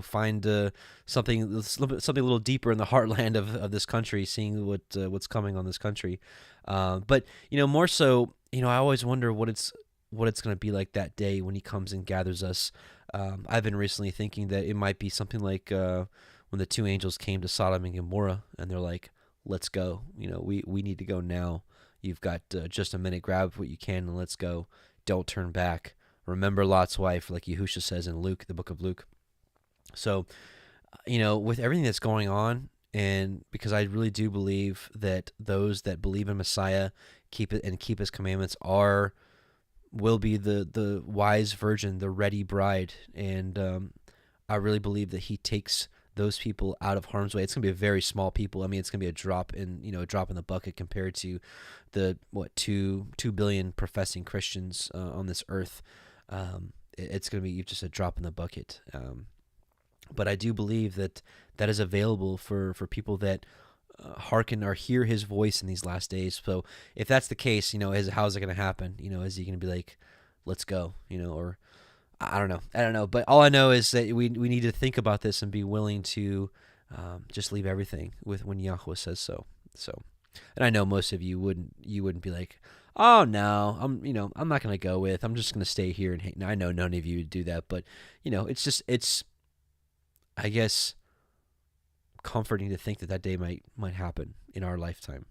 Speaker 1: find something a little deeper in the heartland of this country, seeing what's coming on this country. But more so, I always wonder what it's going to be like that day when he comes and gathers us. I've been recently thinking that it might be something like when the two angels came to Sodom and Gomorrah, and they're like, "Let's go. We need to go now. You've got just a minute. Grab what you can and let's go. Don't turn back. Remember Lot's wife," like Yahusha says in Luke, the book of Luke. So, with everything that's going on, and because I really do believe that those that believe in Messiah, keep his commandments, will be the wise virgin, the ready bride. And I really believe that he takes those people out of harm's way. It's going to be a very small people. I mean, it's going to be a drop in the bucket compared to the 2 billion professing Christians on this earth. It's going to be just a drop in the bucket. But I do believe that is available for people that hearken or hear his voice in these last days. So if that's the case, how's it going to happen? Is he going to be like, let's go, or I don't know. But all I know is that we need to think about this and be willing to just leave everything when Yahuah says so. So, and I know most of you wouldn't be like, oh no, I'm not going to go with, I'm just going to stay here and hate. Now, I know none of you would do that, but it's I guess comforting to think that day might happen in our lifetime.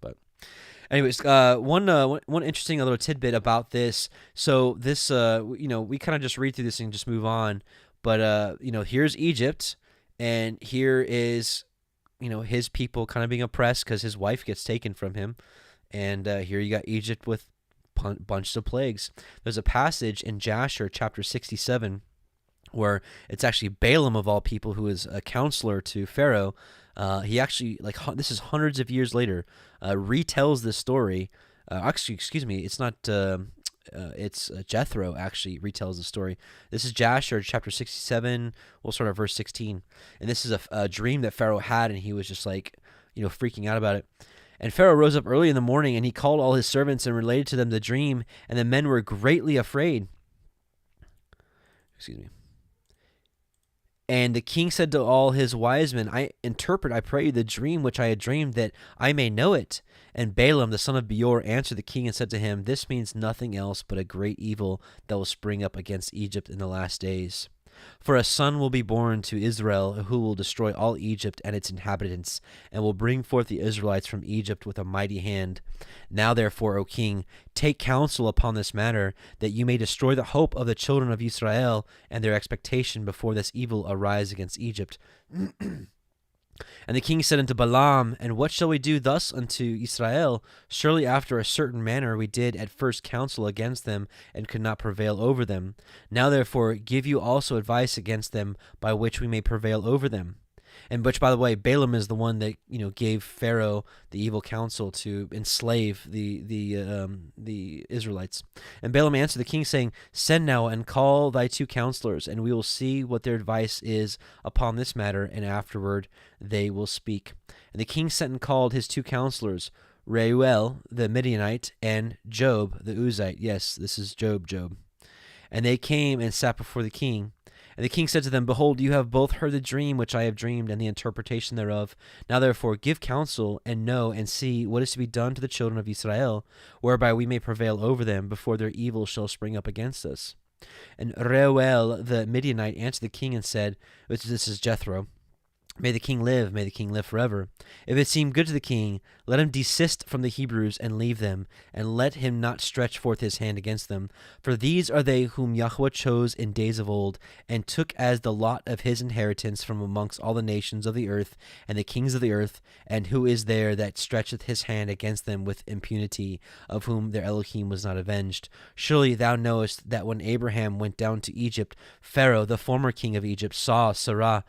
Speaker 1: But anyways, one interesting little tidbit about this. So this we kind of just read through this and just move on. But here's Egypt, and here is his people kind of being oppressed because his wife gets taken from him, and here you got Egypt with bunch of plagues. There's a passage in Jasher chapter 67 where it's actually Balaam, of all people, who is a counselor to Pharaoh. He actually, this is hundreds of years later, retells this story. Actually, excuse me, it's not. It's Jethro actually retells the story. This is Jasher chapter 67. We'll start at verse 16, and this is a dream that Pharaoh had, and he was just freaking out about it. And Pharaoh rose up early in the morning, and he called all his servants and related to them the dream, and the men were greatly afraid. Excuse me. And the king said to all his wise men, I interpret, I pray you, the dream which I had dreamed, that I may know it. And Balaam, the son of Beor, answered the king and said to him, this means nothing else but a great evil that will spring up against Egypt in the last days. For a son will be born to Israel who will destroy all Egypt and its inhabitants, and will bring forth the Israelites from Egypt with a mighty hand. Now therefore, O king, take counsel upon this matter, that you may destroy the hope of the children of Israel and their expectation before this evil arise against Egypt. And the king said unto Balaam, and what shall we do thus unto Israel? Surely after a certain manner we did at first counsel against them, and could not prevail over them. Now therefore give you also advice against them, by which we may prevail over them. And which, by the way, Balaam is the one that gave Pharaoh the evil counsel to enslave the Israelites. And Balaam answered the king, saying, send now and call thy two counselors, and we will see what their advice is upon this matter, and afterward they will speak. And the king sent and called his two counselors, Reuel the Midianite and Job the Uzite. Yes, this is Job. And they came and sat before the king. And the king said to them, behold, you have both heard the dream which I have dreamed, and the interpretation thereof. Now therefore give counsel, and know, and see what is to be done to the children of Israel, whereby we may prevail over them, before their evil shall spring up against us. And Reuel the Midianite answered the king and said, this is Jethro, may the king live forever. If it seem good to the king, let him desist from the Hebrews and leave them, and let him not stretch forth his hand against them. For these are they whom Yahuah chose in days of old, and took as the lot of his inheritance from amongst all the nations of the earth and the kings of the earth. And who is there that stretcheth his hand against them with impunity, of whom their Elohim was not avenged? Surely thou knowest that when Abraham went down to Egypt, Pharaoh, the former king of Egypt, saw Sarah,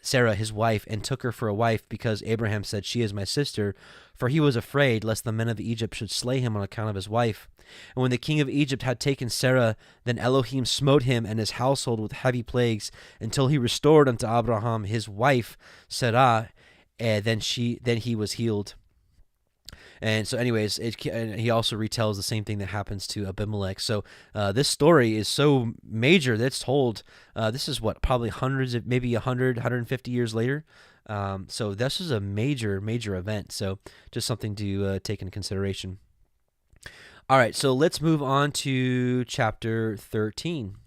Speaker 1: Sarah his wife, and took her for a wife, because Abraham said, "She is my sister," for he was afraid lest the men of Egypt should slay him on account of his wife. And when the king of Egypt had taken Sarah, then Elohim smote him and his household with heavy plagues, until he restored unto Abraham his wife Sarah, and then he was healed. And so anyways, and he also retells the same thing that happens to Abimelech. So this story is so major that it's told, this is what, probably hundreds of, maybe 100, 150 years later. So this is a major, major event. So just something to take into consideration. All right, so let's move on to chapter 13.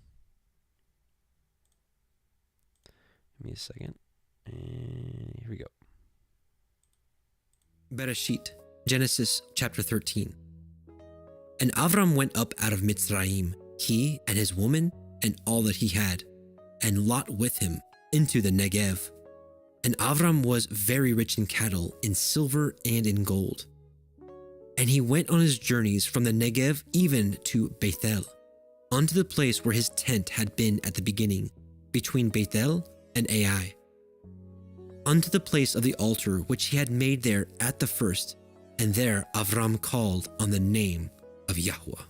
Speaker 1: Give me a second. And here we go.
Speaker 2: Bereshit, Genesis chapter 13. And Avram went up out of Mitzrayim, he and his woman and all that he had, and Lot with him, into the Negev. And Avram was very rich in cattle, in silver and in gold. And he went on his journeys from the Negev even to Bethel, unto the place where his tent had been at the beginning, between Bethel and Ai, unto the place of the altar which he had made there at the first, and there Avram called on the name of Yahuah.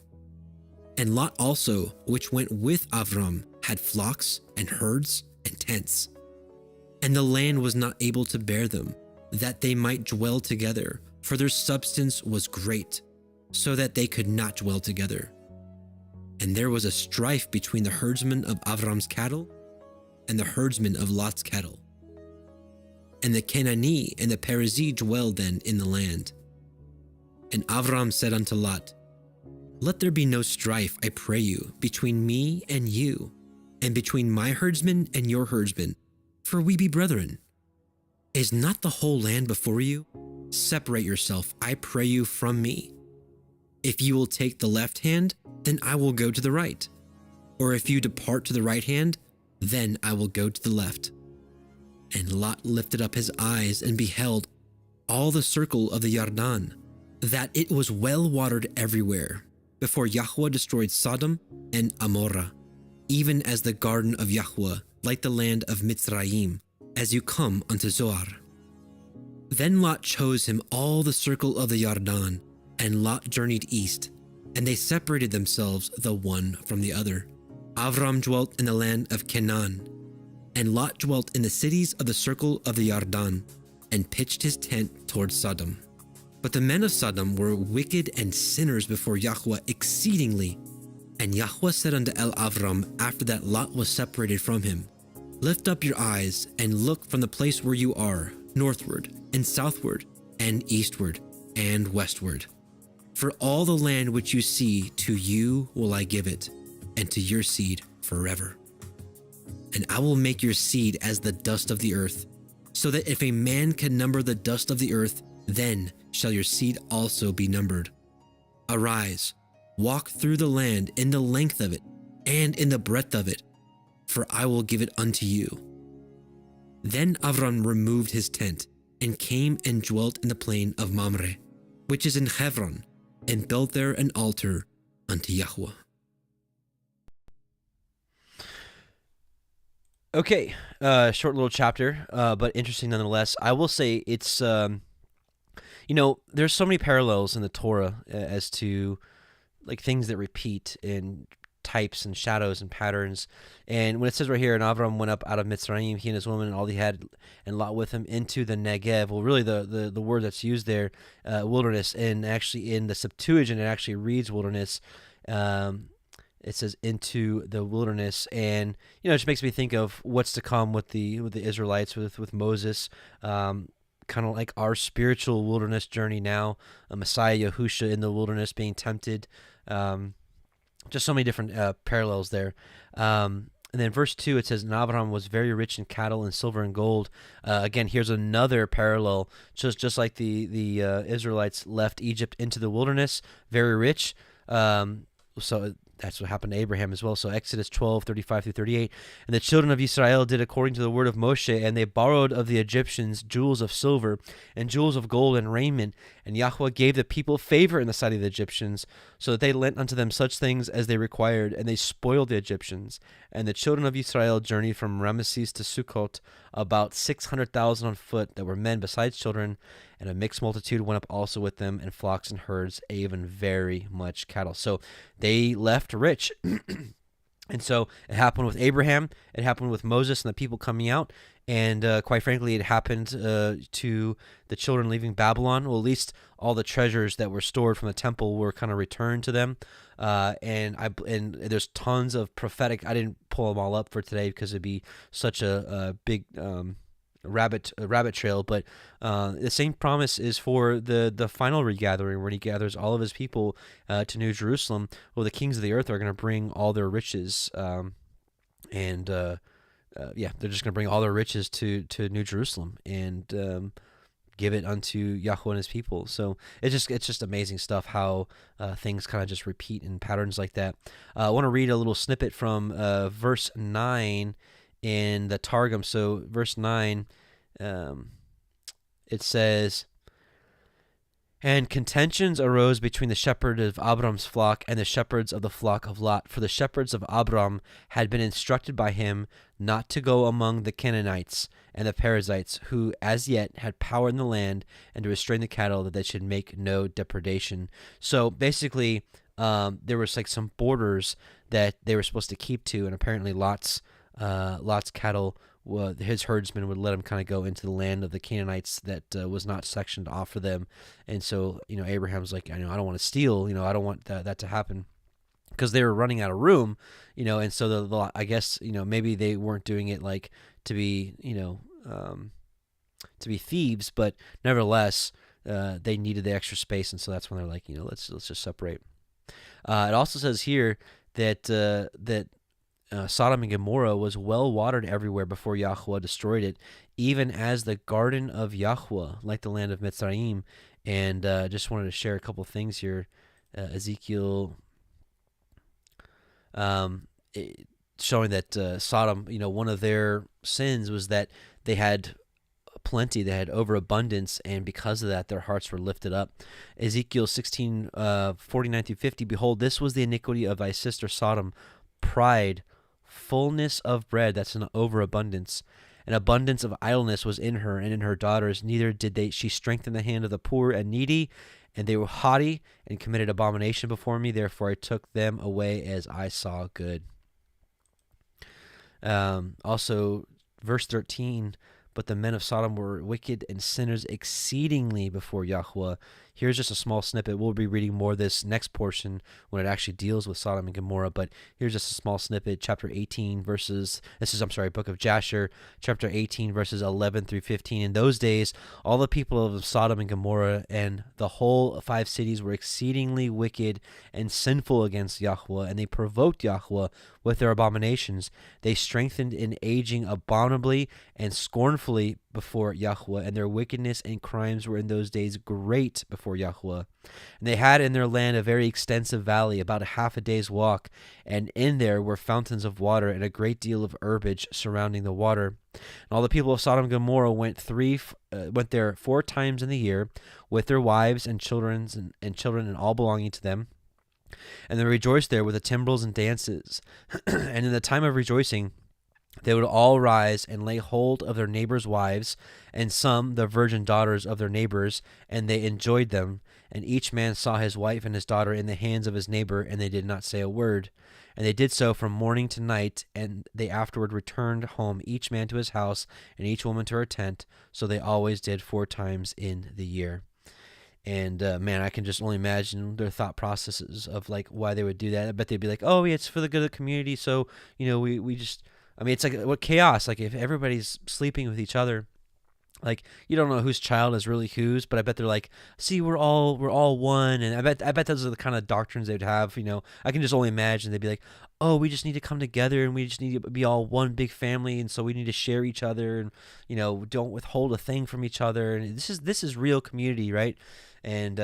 Speaker 2: And Lot also, which went with Avram, had flocks and herds and tents. And the land was not able to bear them, that they might dwell together, for their substance was great, so that they could not dwell together. And there was a strife between the herdsmen of Avram's cattle and the herdsmen of Lot's cattle. And the Canaanite and the Perizzite dwelled then in the land. And Avram said unto Lot, Let there be no strife, I pray you, between me and you, and between my herdsmen and your herdsmen, for we be brethren. Is not the whole land before you? Separate yourself, I pray you, from me. If you will take the left hand, then I will go to the right. Or if you depart to the right hand, then I will go to the left. And Lot lifted up his eyes and beheld all the circle of the Yarden, that it was well watered everywhere, before Yahuah destroyed Sodom and Amorah, even as the garden of Yahuah, like the land of Mitzrayim, as you come unto Zoar. Then Lot chose him all the circle of the Yarden, and Lot journeyed east, and they separated themselves the one from the other. Avram dwelt in the land of Canaan, and Lot dwelt in the cities of the circle of the Yarden, and pitched his tent toward Sodom. But the men of Sodom were wicked and sinners before Yahuah exceedingly. And Yahuah said unto Avram, after that Lot was separated from him, Lift up your eyes, and look from the place where you are, northward, and southward, and eastward, and westward. For all the land which you see, to you will I give it, and to your seed forever. And I will make your seed as the dust of the earth, so that if a man can number the dust of the earth, then shall your seed also be numbered. Arise, walk through the land in the length of it, and in the breadth of it, for I will give it unto you. Then Avram removed his tent, and came and dwelt in the plain of Mamre, which is in Hebron, and built there an altar unto Yahuah.
Speaker 1: Okay, short little chapter, but interesting nonetheless. I will say it's, there's so many parallels in the Torah as to like things that repeat in types and shadows and patterns. And when it says right here, and Avram went up out of Mitzrayim, he and his woman and all he had, and Lot with him, into the Negev. Well, really the word that's used there, wilderness, and actually in the Septuagint it actually reads wilderness. It says into the wilderness, and it just makes me think of what's to come with the Israelites with Moses. Kind of like our spiritual wilderness journey now, Messiah Yahusha in the wilderness being tempted. Just so many different parallels there. And then verse 2, it says, And Abraham was very rich in cattle and silver and gold. Again, here's another parallel. Just like the Israelites left Egypt into the wilderness, very rich. So that's what happened to Abraham as well. So Exodus 12:35-38. And the children of Israel did according to the word of Moshe, and they borrowed of the Egyptians jewels of silver and jewels of gold and raiment. And Yahuah gave the people favor in the sight of the Egyptians, so that they lent unto them such things as they required, and they spoiled the Egyptians. And the children of Israel journeyed from Ramesses to Sukkot, about 600,000 on foot, that were men besides children, and a mixed multitude went up also with them, and flocks and herds, even very much cattle. So they left rich. And so it happened with Abraham, it happened with Moses and the people coming out, and quite frankly, it happened to the children leaving Babylon. Well, at least all the treasures that were stored from the temple were kind of returned to them. And there's tons of prophetic. I didn't pull them all up for today because it'd be such a big rabbit trail. But the same promise is for the final regathering, when he gathers all of his people to New Jerusalem. Well, the kings of the earth are going to bring all their riches, they're just going to bring all their riches to New Jerusalem and give it unto Yahuah and his people. So it's just amazing stuff how things kind of just repeat in patterns like that. I want to read a little snippet from verse 9 in the Targum. So verse 9, it says, "And contentions arose between the shepherd of Abram's flock and the shepherds of the flock of Lot. For the shepherds of Abram had been instructed by him not to go among the Canaanites and the Perizzites, who as yet had power in the land, and to restrain the cattle, that they should make no depredation." So basically, there was like some borders that they were supposed to keep to, and apparently Lot's cattle, his herdsmen would let him kind of go into the land of the Canaanites that was not sectioned off for them. And so, Abraham's like, I don't want to steal, I don't want that to happen, because they were running out of room, and so I guess, maybe they weren't doing it like to be, to be thieves, but nevertheless, they needed the extra space. And so that's when they're like, let's just separate. It also says here that Sodom and Gomorrah was well watered everywhere before Yahuah destroyed it, even as the garden of Yahuah, like the land of Mitzrayim. And just wanted to share a couple things here. Ezekiel, showing that Sodom, one of their sins was that they had plenty, they had overabundance, and because of that, their hearts were lifted up. Ezekiel 16, 49-50, "Behold, this was the iniquity of thy sister Sodom, pride, fullness of bread," that's an overabundance, "an abundance of idleness was in her and in her daughters, neither did she strengthen the hand of the poor and needy, and they were haughty and committed abomination before me, therefore I took them away as I saw good." Also, verse 13, "But the men of Sodom were wicked and sinners exceedingly before Yahuah." Here's just a small snippet. We'll be reading more of this next portion when it actually deals with Sodom and Gomorrah, but here's just a small snippet. Chapter 18 book of Jasher, chapter 18 verses 11-15. "In those days, all the people of Sodom and Gomorrah and the whole 5 cities were exceedingly wicked and sinful against Yahuah, and they provoked Yahuah with their abominations. They strengthened in aging abominably and scornfully before Yahuah, and their wickedness and crimes were in those days great before Yahuah. And they had in their land a very extensive valley, about a half a day's walk, and in there were fountains of water and a great deal of herbage surrounding the water. And all the people of Sodom and Gomorrah went there 4 times in the year, with their wives and children and all belonging to them. And they rejoiced there with the timbrels and dances. And in the time of rejoicing, they would all rise and lay hold of their neighbors' wives, and some the virgin daughters of their neighbors, and they enjoyed them. And each man saw his wife and his daughter in the hands of his neighbor, and they did not say a word. And they did so from morning to night, and they afterward returned home, each man to his house, and each woman to her tent. So they always did 4 times in the year." And man, I can just only imagine their thought processes of like why they would do that. I bet they'd be like, "Oh, yeah, it's for the good of the community. So we just." I mean, it's like what chaos. Like if everybody's sleeping with each other, Like, you don't know whose child is really whose, but I bet they're like, see, we're all one. And I bet those are the kind of doctrines they'd have. I can just only imagine they'd be like, oh, we just need to come together and we just need to be all one big family, and so we need to share each other, and don't withhold a thing from each other. And this is real community, right? And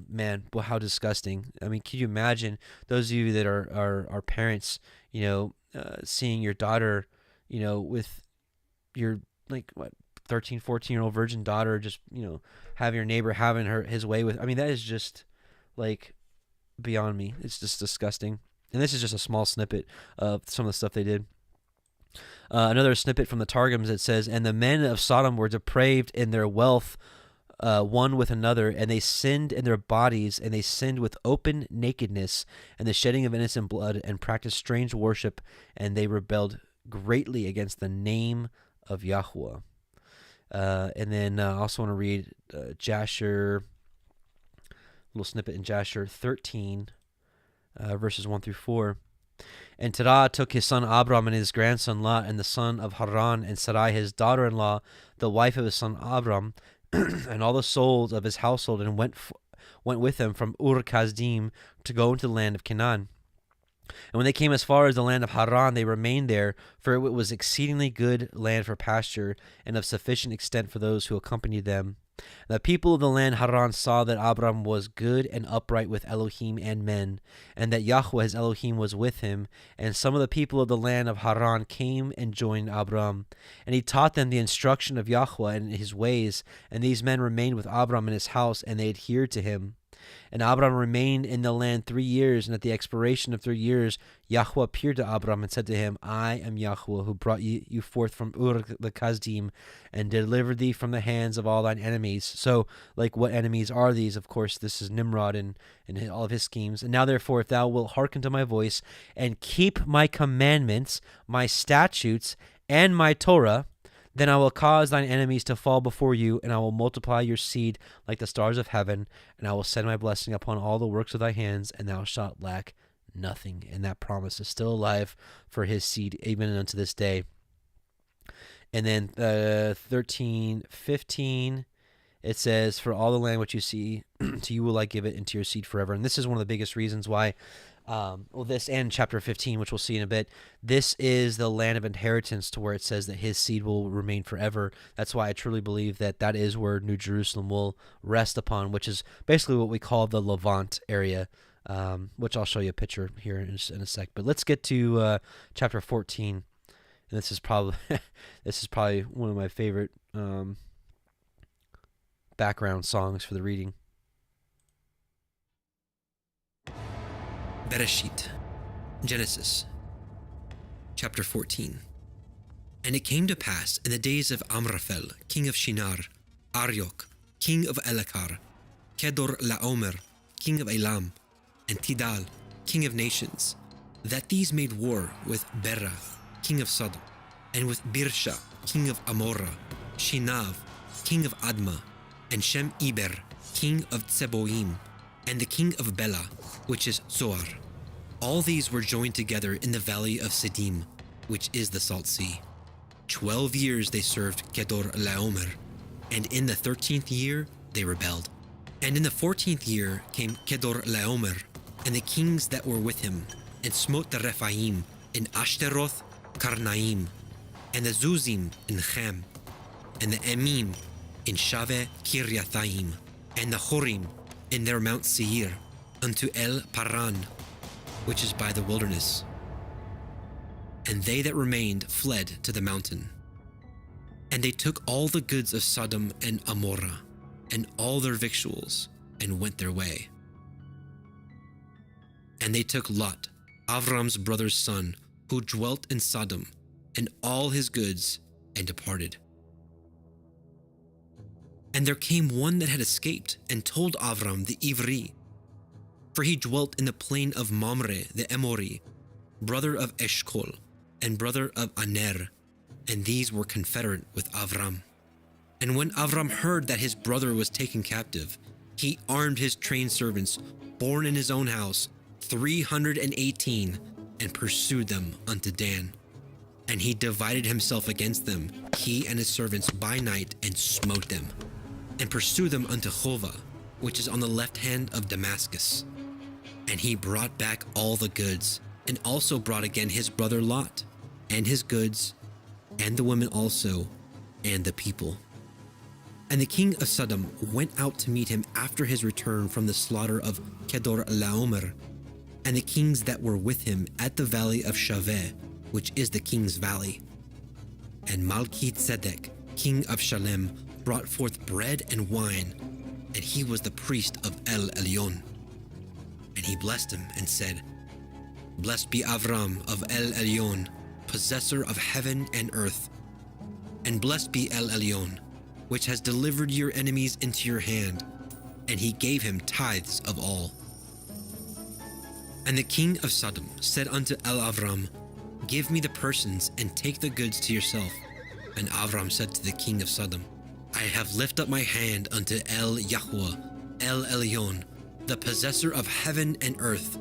Speaker 1: man, well, how disgusting. I mean, can you imagine those of you that are parents, seeing your daughter, with your, like, what, 13, 14-year-old virgin daughter, just, have your neighbor having his way with. I mean, that is just, like, beyond me. It's just disgusting. And this is just a small snippet of some of the stuff they did. Another snippet from the Targums that says, and the men of Sodom were depraved in their wealth, one with another, and they sinned in their bodies, and they sinned with open nakedness and the shedding of innocent blood, and practiced strange worship, and they rebelled greatly against the name of Yahuah. And then I also want to read Jasher, a little snippet in Jasher 13, verses 1 through 4. And Terah took his son Abram and his grandson Lot and the son of Haran, and Sarai his daughter-in-law, the wife of his son Abram, and all the souls of his household, and went with them from Ur-Kasdim to go into the land of Canaan. And when they came as far as the land of Haran, they remained there, for it was exceedingly good land for pasture, and of sufficient extent for those who accompanied them. The people of the land Haran saw that Abram was good and upright with Elohim and men, and that Yahuah his Elohim was with him. And some of the people of the land of Haran came and joined Abram. And he taught them the instruction of Yahuah and his ways, and these men remained with Abram in his house, and they adhered to him. And Abram remained in the land 3 years, and at the expiration of 3 years, Yahuah appeared to Abram and said to him, I am Yahuah, who brought you forth from Ur the Kasdim, and delivered thee from the hands of all thine enemies. So, like, what enemies are these? Of course, this is Nimrod and all of his schemes. And now, therefore, if thou wilt hearken to my voice, and keep my commandments, my statutes, and my Torah, then I will cause thine enemies to fall before you, and I will multiply your seed like the stars of heaven, and I will send my blessing upon all the works of thy hands, and thou shalt lack nothing. And that promise is still alive for his seed, even unto this day. And then 13:15, it says, for all the land which you see, to you will I give it, into your seed forever. And this is one of the biggest reasons why, this and chapter 15, which we'll see in a bit, this is the land of inheritance, to where it says that his seed will remain forever. That's why I truly believe that is where New Jerusalem will rest upon, which is basically what we call the Levant area, which I'll show you a picture here in a sec. But let's get to chapter 14. And this is probably one of my favorite background songs for the reading.
Speaker 2: Bereshit, Genesis, chapter 14. And it came to pass in the days of Amraphel, king of Shinar, Arioch, king of Elakar, Kedor Laomer, king of Elam, and Tidal, king of nations, that these made war with Bera, king of Sodom, and with Birsha, king of Amorah, Shinav, king of Admah, and Shem-Eber, king of Tseboim, and the king of Bela, which is Zoar. All these were joined together in the valley of Siddim, which is the Salt Sea. 12 years they served Kedor Laomer, and in the 13th year they rebelled. And in the 14th year came Kedor Laomer, and the kings that were with him, and smote the Rephaim in Ashtaroth, Karnaim, and the Zuzim in Chem, and the Emim in Shaveh Kiryathaim, and the Horim in their Mount Seir, unto El Paran, which is by the wilderness. And they that remained fled to the mountain. And they took all the goods of Sodom and Amorah, and all their victuals, and went their way. And they took Lot, Avram's brother's son, who dwelt in Sodom, and all his goods, and departed. And there came one that had escaped, and told Avram the Ivri, for he dwelt in the plain of Mamre the Emori, brother of Eshkol, and brother of Aner, and these were confederate with Avram. And when Avram heard that his brother was taken captive, he armed his trained servants, born in his own house, 318, and pursued them unto Dan. And he divided himself against them, he and his servants by night, and smote them, and pursued them unto Hova, which is on the left hand of Damascus. And he brought back all the goods, and also brought again his brother Lot, and his goods, and the women also, and the people. And the king of Sodom went out to meet him after his return from the slaughter of Kedorlaomer, and the kings that were with him at the valley of Shaveh, which is the king's valley. And Malki-Tzedek, king of Shalem, brought forth bread and wine, and he was the priest of El Elyon. And he blessed him and said, Blessed be Avram of El Elyon, possessor of heaven and earth. And blessed be El Elyon, which has delivered your enemies into your hand. And he gave him tithes of all. And the king of Sodom said unto El Avram, Give me the persons, and take the goods to yourself. And Avram said to the king of Sodom, I have lifted up my hand unto El Yahuah, El Elyon, the possessor of heaven and earth,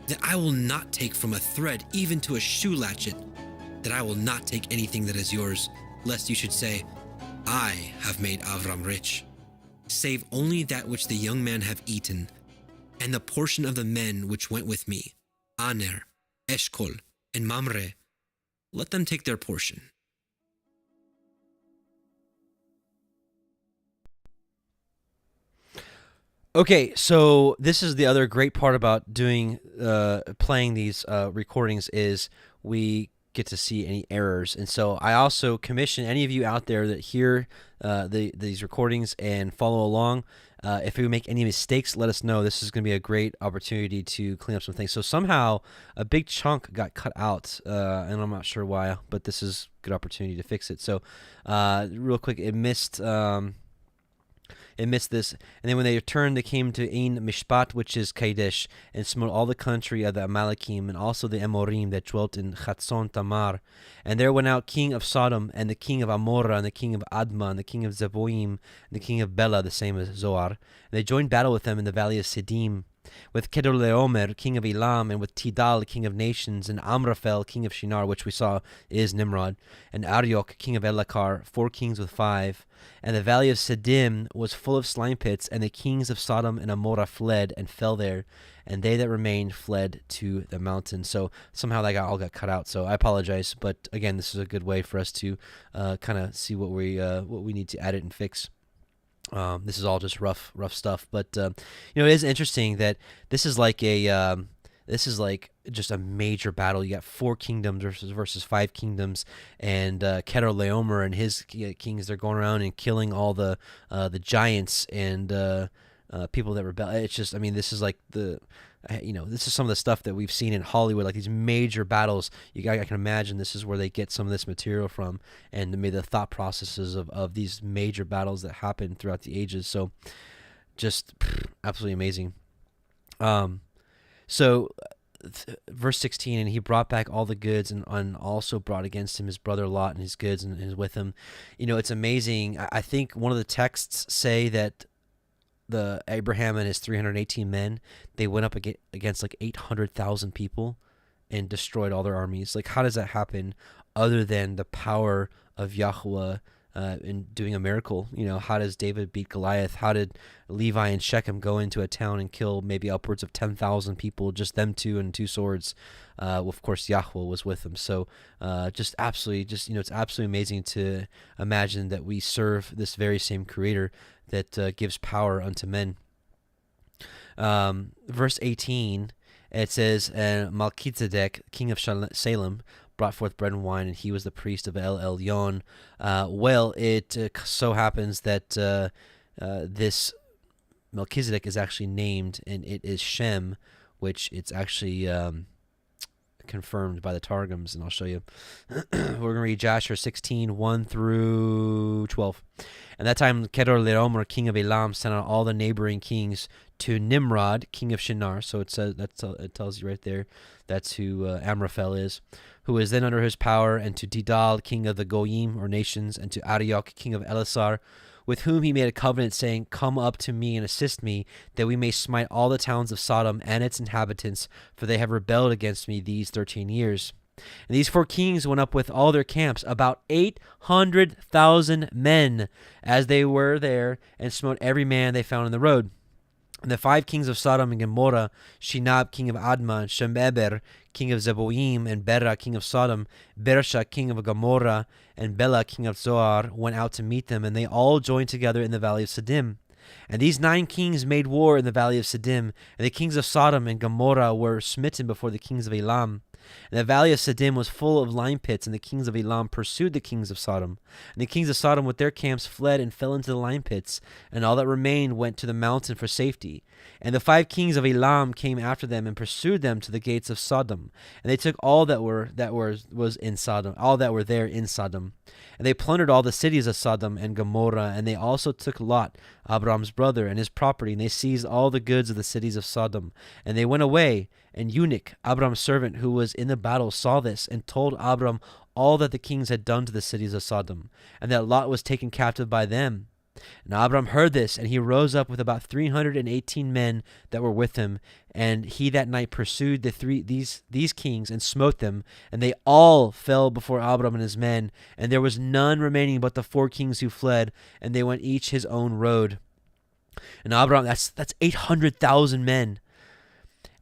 Speaker 2: that I will not take from a thread even to a shoe latchet, that I will not take anything that is yours, lest you should say, I have made Avram rich, save only that which the young man have eaten, and the portion of the men which went with me, Aner, Eshkol, and Mamre. Let them take their portion.
Speaker 1: Okay, so this is the other great part about playing these recordings is we get to see any errors. And so I also commission any of you out there that hear these recordings and follow along. If we make any mistakes, let us know. This is going to be a great opportunity to clean up some things. So somehow a big chunk got cut out, and I'm not sure why, but this is a good opportunity to fix it. So real quick, it missed this. And then when they returned, they came to Ein Mishpat, which is Kadesh, and smote all the country of the Amalekim, and also the Amorim that dwelt in Chatzon Tamar. And there went out king of Sodom, and the king of Amorah, and the king of Admah, and the king of Zeboim, and the king of Bela, the same as Zoar. And they joined battle with them in the valley of Siddim, with Kedorlaomer, king of Elam, and with Tidal, king of nations, and Amraphel, king of Shinar, which we saw is Nimrod, and Arioch, king of Elakar, 4 kings with 5. And the valley of Siddim was full of slime pits, and the kings of Sodom and Amorah fled and fell there, and they that remained fled to the mountain. So somehow that all got cut out. So I apologize, but again, this is a good way for us to kind of see what we need to edit and fix. This is all just rough stuff, but it is interesting that this is like just a major battle. You got 4 kingdoms versus 5 kingdoms, and Kedorlaomer and his kings, they're going around and killing all the giants and people that rebel. It's just, this is like this is some of the stuff that we've seen in Hollywood, like these major battles. I can imagine this is where they get some of this material from, and the thought processes of these major battles that happen throughout the ages. So just absolutely amazing. So verse 16, and he brought back all the goods, and also brought against him his brother Lot and his goods, and is with him. It's amazing. I think one of the texts say that the Abraham and his 318 men, they went up against like 800,000 people and destroyed all their armies. Like, how does that happen other than the power of Yahuah in doing a miracle? How does David beat Goliath? How did Levi and Shechem go into a town and kill maybe upwards of 10,000 people, just them two and 2 swords? Of course, Yahuah was with them. So it's absolutely amazing to imagine that we serve this very same creator that gives power unto men. Verse 18, it says, Malki-Tzedek, king of Salem, brought forth bread and wine, and he was the priest of El Elyon. It so happens that this Melchizedek is actually named, and it is Shem, which it's actually confirmed by the Targums, and I'll show you. We're going to read Joshua 16, 1 through 12. And that time Kedorlaomer, king of Elam, sent out all the neighboring kings to Nimrod, king of Shinar. So it says it tells you right there that's who Amraphel is, who is then under his power, and to Tidal, king of the Goyim, or nations, and to Arioch, king of Elasar, with whom he made a covenant, saying, Come up to me and assist me, that we may smite all the towns of Sodom and its inhabitants, for they have rebelled against me these 13 years. And these 4 kings went up with all their camps, about 800,000 men, as they were there, and smote every man they found in the road. And the 5 kings of Sodom and Gomorrah, Shinab king of Admah, Shemeber king of Zeboim, and Bera king of Sodom, Bersha king of Gomorrah, and Bela king of Zoar, went out to meet them, and they all joined together in the valley of Siddim. And these 9 kings made war in the valley of Siddim, and the kings of Sodom and Gomorrah were smitten before the kings of Elam. And the valley of Siddim was full of lime pits, and the kings of Elam pursued the kings of Sodom. And the kings of Sodom with their camps fled and fell into the lime pits, and all that remained went to the mountain for safety. And the 5 kings of Elam came after them and pursued them to the gates of Sodom. And they took all that was in Sodom, all that were there in Sodom. And they plundered all the cities of Sodom and Gomorrah, and they also took Lot, Abraham's brother, and his property, and they seized all the goods of the cities of Sodom. And they went away, and Eunuch, Abraham's servant, who was in the battle, saw this, and told Abram all that the kings had done to the cities of Sodom, and that Lot was taken captive by them. And Abram heard this, and he rose up with about 318 men that were with him, and he that night pursued these kings and smote them, and they all fell before Abram and his men, and there was none remaining but the 4 kings who fled, and they went each his own road. And Abram, that's 800,000 men.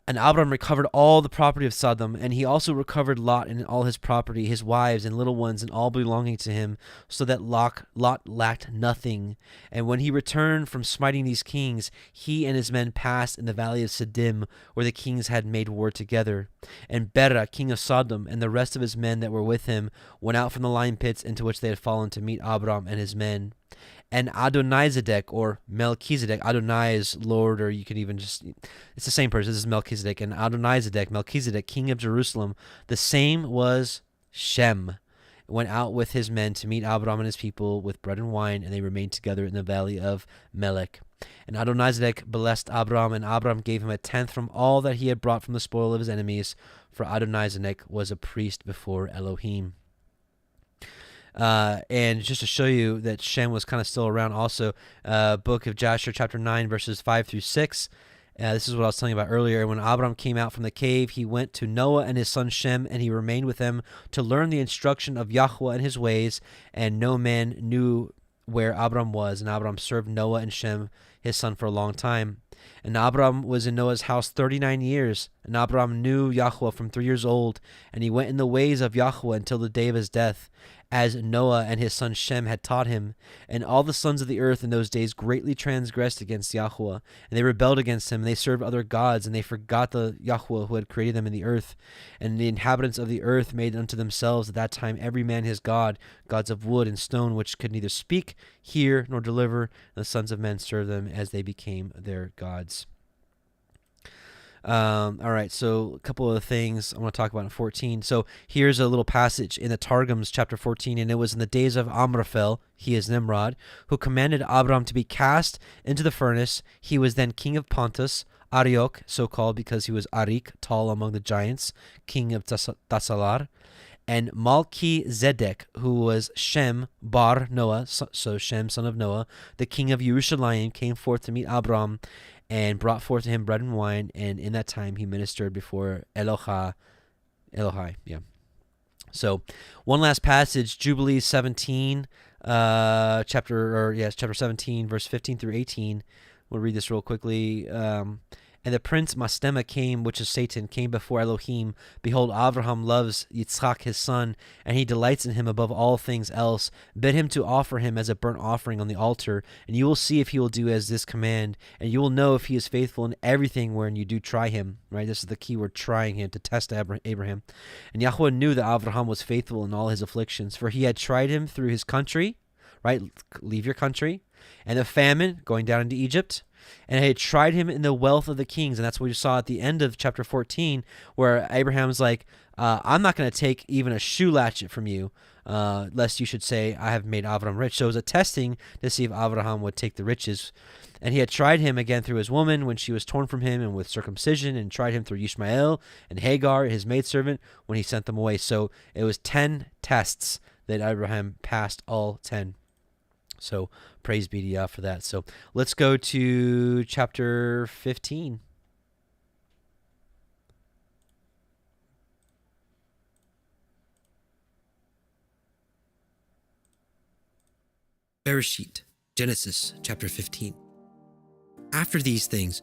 Speaker 1: And Abram recovered all the property of Sodom, and he also recovered Lot and all his property, his wives and little ones, and all belonging to him, so that Lot lacked nothing. And when he returned from smiting these kings, he and his men passed in the valley of Siddim, where the kings had made war together. And Bera, king of Sodom, and the rest of his men that were with him, went out from the lime pits into which they had fallen to meet Abram and his men. And Adonizedek, or Melchizedek, Adonai is Lord, or you can even just, it's the same person, this is Melchizedek, and Adonizedek, Melchizedek, king of Jerusalem, the same was Shem, went out with his men to meet Abram and his people with bread and wine, and they remained together in the valley of Melech. And Adonizedek blessed Abram, and Abram gave him 1/10 from all that he had brought from the spoil of his enemies, for Adonizedek was a priest before Elohim. And just to show you that Shem was kind of still around also, book of Joshua chapter 9 verses 5 through 6. This is what I was telling you about earlier. When Abram came out from the cave, he went to Noah and his son Shem, and he remained with them to learn the instruction of Yahuah and his ways, and no man knew where Abram was. And Abram served Noah and Shem, his son, for a long time. And Abram was in Noah's house 39 years. And Abram knew Yahuah from 3 years old, and he went in the ways of Yahuah until the day of his death, as Noah and his son Shem had taught him. And all the sons of the earth in those days greatly transgressed against Yahuah, and they rebelled against him, and they served other gods, and they forgot the Yahuah who had created them in the earth. And the inhabitants of the earth made unto themselves at that time every man his god, gods of wood and stone, which could neither speak, hear, nor deliver. And the sons of men served them as they became their gods. All right, so a couple of things I want to talk about in 14. So here's a little passage in the Targums, chapter 14, and it was in the days of Amraphel, he is Nimrod, who commanded Abram to be cast into the furnace. He was then king of Pontus, Arioch, so called because he was Arik, tall among the giants, king of Tasalar, and Malki-Zedek, who was Shem bar Noah, so Shem, son of Noah, the king of Jerusalem, came forth to meet Abram, and brought forth to him bread and wine, and in that time he ministered before Elohai. Yeah. So, one last passage, Jubilees 17, chapter 17, verse 15 through 18. We'll read this real quickly. And the prince Mastema came, which is Satan, came before Elohim. Behold, Abraham loves Yitzchak his son, and he delights in him above all things else. Bid him to offer him as a burnt offering on the altar, and you will see if he will do as this command, and you will know if he is faithful in everything wherein you do try him. Right, this is the key word, trying him, to test Abraham. And Yahuah knew that Abraham was faithful in all his afflictions, for he had tried him through his country, right, leave your country, and the famine, going down into Egypt, and he had tried him in the wealth of the kings. And that's what we saw at the end of chapter 14, where Abraham's like, I'm not going to take even a shoe latchet from you, lest you should say, I have made Abraham rich. So it was a testing to see if Abraham would take the riches. And he had tried him again through his woman when she was torn from him, and with circumcision, and tried him through Ishmael and Hagar, his maidservant, when he sent them away. So it was 10 tests that Abraham passed, all 10. So praise be to Yah for that. So let's go to chapter 15.
Speaker 2: Bereshit, Genesis chapter 15. After these things,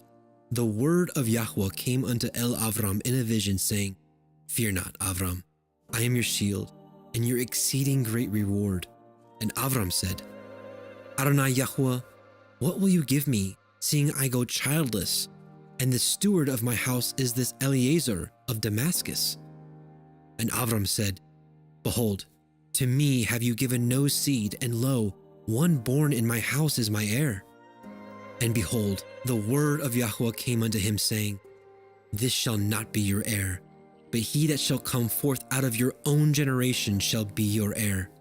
Speaker 2: the word of Yahuah came unto Avram in a vision, saying, Fear not, Avram, I am your shield, and your exceeding great reward. And Avram said, Adonai Yahuah, what will you give me, seeing I go childless, and the steward of my house is this Eliezer of Damascus? And Avram said, Behold, to me have you given no seed, and lo, one born in my house is my heir. And behold, the word of Yahuah came unto him, saying, This shall not be your heir, but he that shall come forth out of your own generation shall be your heir.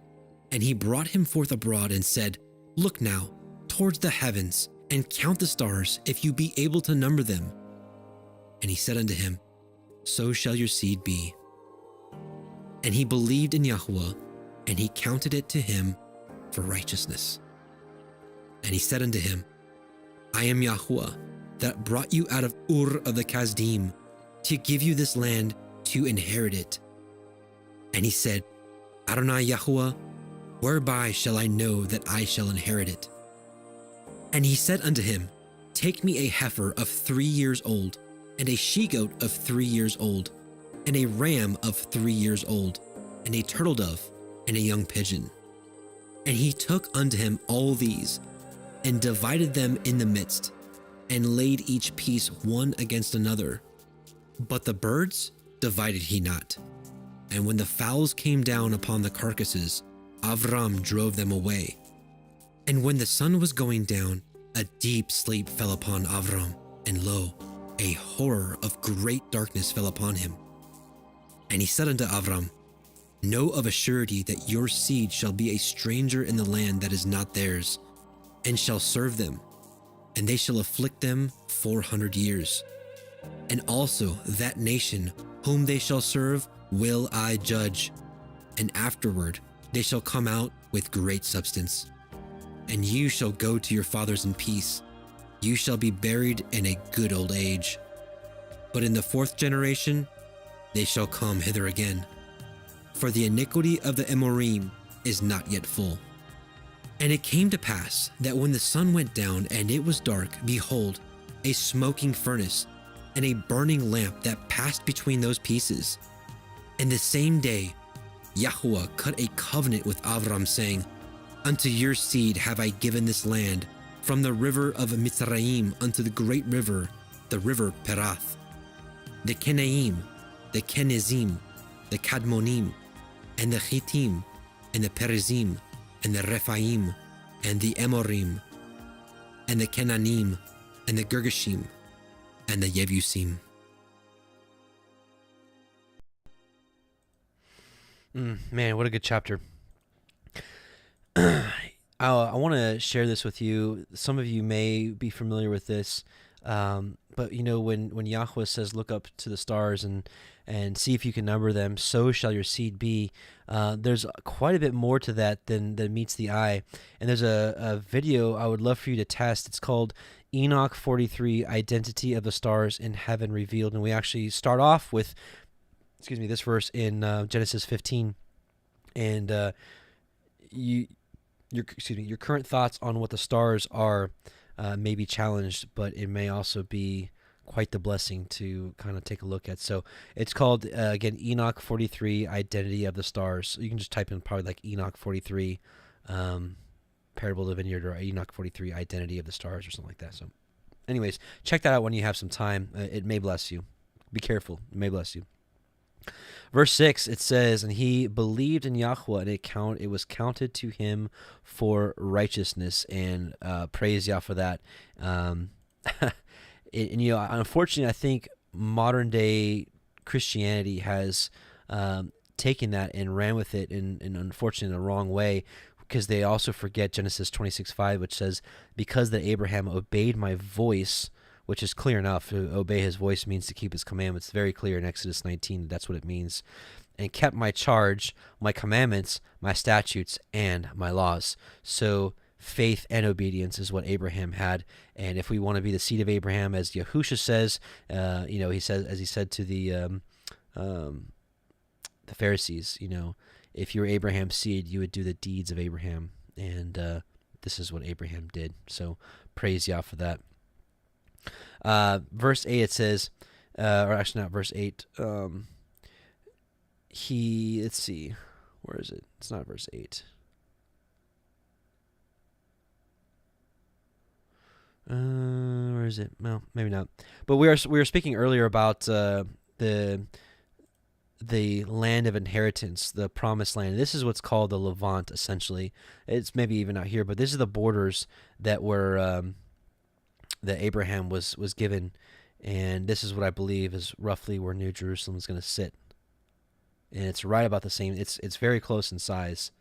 Speaker 2: And he brought him forth abroad and said, Look now towards the heavens, and count the stars, if you be able to number them. And he said unto him, So shall your seed be. And he believed in Yahuah, and he counted it to him for righteousness. And he said unto him, I am Yahuah, that brought you out of Ur of the Kasdim, to give you this land to inherit it. And he said, Adonai Yahuah, whereby shall I know that I shall inherit it? And he said unto him, Take me a heifer of 3 years old, and a she-goat of 3 years old, and a ram of 3 years old, and a turtle dove, and a young pigeon. And he took unto him all these, and divided them in the midst, and laid each piece one against another. But the birds divided he not. And when the fowls came down upon the carcasses, Avram drove them away. And when the sun was going down, a deep sleep fell upon Avram, and lo, a horror of great darkness fell upon him. And he said unto Avram, Know of a surety that your seed shall be a stranger in the land that is not theirs, and shall serve them, and they shall afflict them 400 years. And also that nation whom they shall serve will I judge, and afterward they shall come out with great substance. And you shall go to your fathers in peace. You shall be buried in a good old age. But in the 4th generation they shall come hither again, for the iniquity of the Amorim is not yet full. And it came to pass that when the sun went down and it was dark, behold, a smoking furnace and a burning lamp that passed between those pieces. And the same day Yahuah cut a covenant with Avram, saying, Unto your seed have I given this land, from the river of Mitzrayim unto the great river, the river Perath, the Kenaim, the Kenizim, the Kadmonim, and the Hittim, and the Perizim, and the Rephaim, and the Amorim, and the Kenanim, and the Girgashim, and the Yebusim.
Speaker 1: Man, what a good chapter. I want to share this with you. Some of you may be familiar with this, but you know, when Yahuah says, look up to the stars and see if you can number them, so shall your seed be. There's quite a bit more to that than meets the eye. And there's a video I would love for you to test. It's called Enoch 43, Identity of the Stars in Heaven Revealed. And we actually start off with, this verse in Genesis 15. And your current thoughts on what the stars are may be challenged, but it may also be quite the blessing to kind of take a look at. So it's called, again, Enoch 43, Identity of the Stars. So you can just type in probably like Enoch 43, Parable of the Vineyard, or Enoch 43, Identity of the Stars, or something like that. So anyways, check that out when you have some time. It may bless you. Be careful. It may bless you. Verse 6, it says, And he believed in Yahuah, and it was counted to him for righteousness. And praise Yah for that. And you know, unfortunately, I think modern day Christianity has taken that and ran with it in unfortunately in the wrong way, because they also forget Genesis 26:5, which says, because that Abraham obeyed my voice, which is clear enough. To obey his voice means to keep his commandments. It's very clear in Exodus 19. That's what it means. And kept my charge, my commandments, my statutes, and my laws. So faith and obedience is what Abraham had. And if we want to be the seed of Abraham, as Yahusha says, you know, he says, as he said to the Pharisees, you know, if you were Abraham's seed, you would do the deeds of Abraham. And this is what Abraham did. So praise Yah for that. Verse 8, it says, or actually not verse 8. Let's see, where is it? It's not verse 8. Where is it? Well, maybe not. But we were speaking earlier about the land of inheritance, the promised land. This is what's called the Levant, essentially. It's maybe even out here, but this is the borders that were that Abraham was given, and this is what I believe is roughly where New Jerusalem is going to sit. And it's right about the same. It's very close in size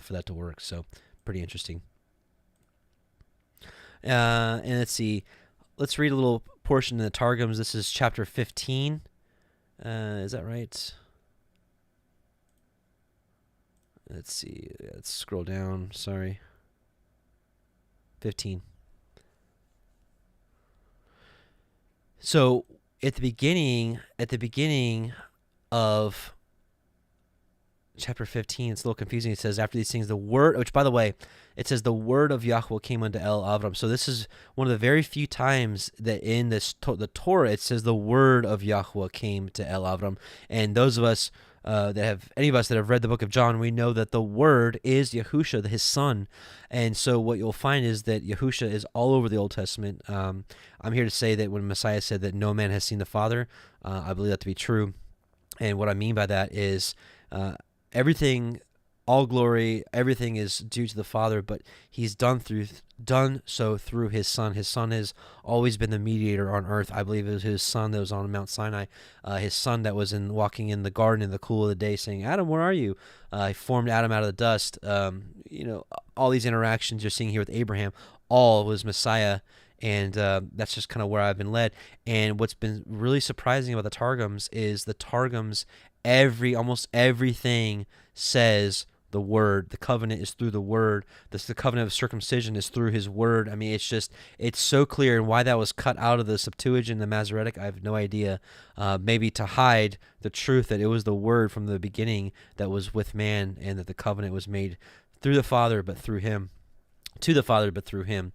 Speaker 1: for that to work. So pretty interesting. And let's see. Let's read a little portion in the Targums. This is chapter 15. Is that right? Let's see. Let's scroll down. Sorry. 15. So at the beginning of chapter 15, it's a little confusing. It says, after these things, the word, which by the way, it says the word of Yahuah came unto Avram. So this is one of the very few times that in the Torah, it says the word of Yahuah came to Avram. And those of us any of us that have read the book of John, we know that the word is Yahusha, his son. And so what you'll find is that Yahusha is all over the Old Testament. I'm here to say that when Messiah said that no man has seen the Father, I believe that to be true. And what I mean by that is everything, all glory, everything is due to the Father, but he's done so through his Son. His Son has always been the mediator on earth. I believe it was his Son that was on Mount Sinai, his Son that was walking in the garden in the cool of the day saying, Adam, where are you? He formed Adam out of the dust. All these interactions you're seeing here with Abraham, all was Messiah. And that's just kind of where I've been led. And what's been really surprising about the Targums is the Targums, almost everything says the word. The covenant is through the word. The covenant of circumcision is through his word. I mean, it's so clear. And why that was cut out of the Septuagint and the Masoretic, I have no idea. Maybe to hide the truth that it was the word from the beginning that was with man, and that the covenant was made through the Father, but through him. To the Father, but through him.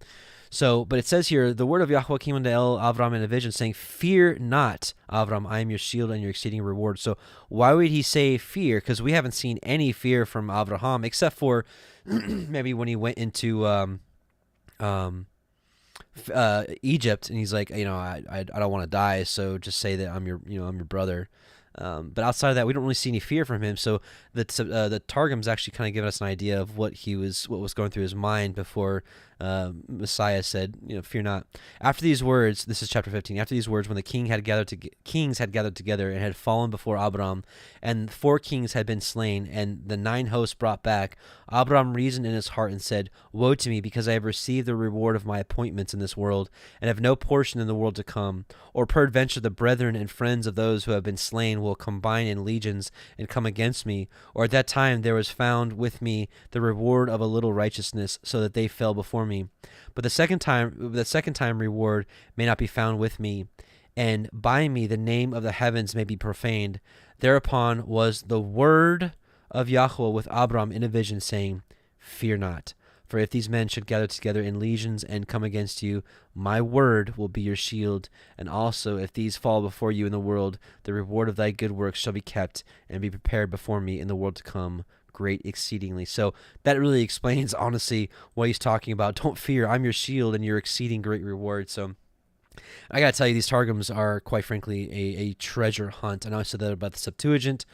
Speaker 1: So, but it says here, the word of Yahuah came unto Avram in a vision, saying, fear not, Avram, I am your shield and your exceeding reward. So why would he say fear? Because we haven't seen any fear from Abraham, except for maybe when he went into Egypt, and he's like, I don't want to die, so just say that I'm your brother. But outside of that, we don't really see any fear from him. So the Targums actually kind of give us an idea of what was going through his mind before Messiah said, fear not. After these words, this is chapter 15. After these words, when the kings had gathered together and had fallen before Abraham, and 4 kings had been slain, and the 9 hosts brought back, Abraham reasoned in his heart and said, woe to me, because I have received the reward of my appointments in this world, and have no portion in the world to come. Or peradventure the brethren and friends of those who have been slain will combine in legions and come against me. Or at that time there was found with me the reward of a little righteousness, so that they fell before me. But the second time reward may not be found with me, and by me the name of the heavens may be profaned. Thereupon was the word of Yahuah with Abram in a vision, saying, fear not. For if these men should gather together in legions and come against you, my word will be your shield. And also, if these fall before you in the world, the reward of thy good works shall be kept and be prepared before me in the world to come, great exceedingly. So that really explains, honestly, what he's talking about. Don't fear, I'm your shield and your exceeding great reward. So I got to tell you, these Targums are, quite frankly, a treasure hunt. I know I said that about the Septuagint.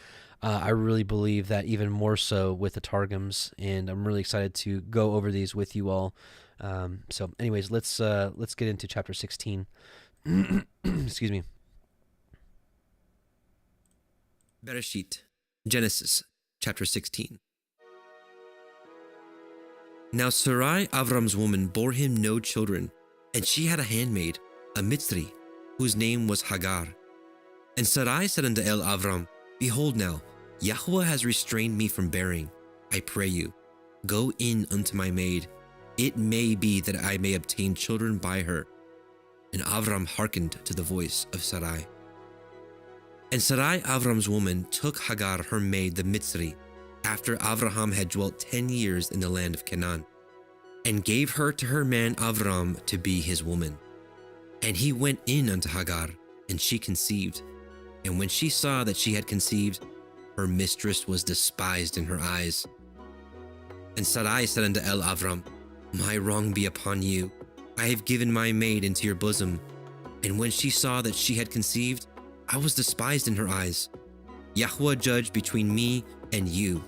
Speaker 1: I really believe that even more so with the Targums, and I'm really excited to go over these with you all. So anyways, let's get into chapter 16. Excuse me.
Speaker 2: Bereshit, Genesis, chapter 16. Now Sarai, Avram's woman, bore him no children, and she had a handmaid, a Mitzri, whose name was Hagar. And Sarai said unto Avram, behold now, Yahuah has restrained me from bearing. I pray you, go in unto my maid. It may be that I may obtain children by her. And Avram hearkened to the voice of Sarai. And Sarai, Avram's woman, took Hagar, her maid, the Mitzri, after Abraham had dwelt 10 years in the land of Canaan. and gave her to her man Avram to be his woman. And he went in unto Hagar, and she conceived. And when she saw that she had conceived, her mistress was despised in her eyes. And Sarai said unto Avram, My wrong be upon you. I have given my maid into your bosom. And when she saw that she had conceived, I was despised in her eyes. Yahuah judge between me and you.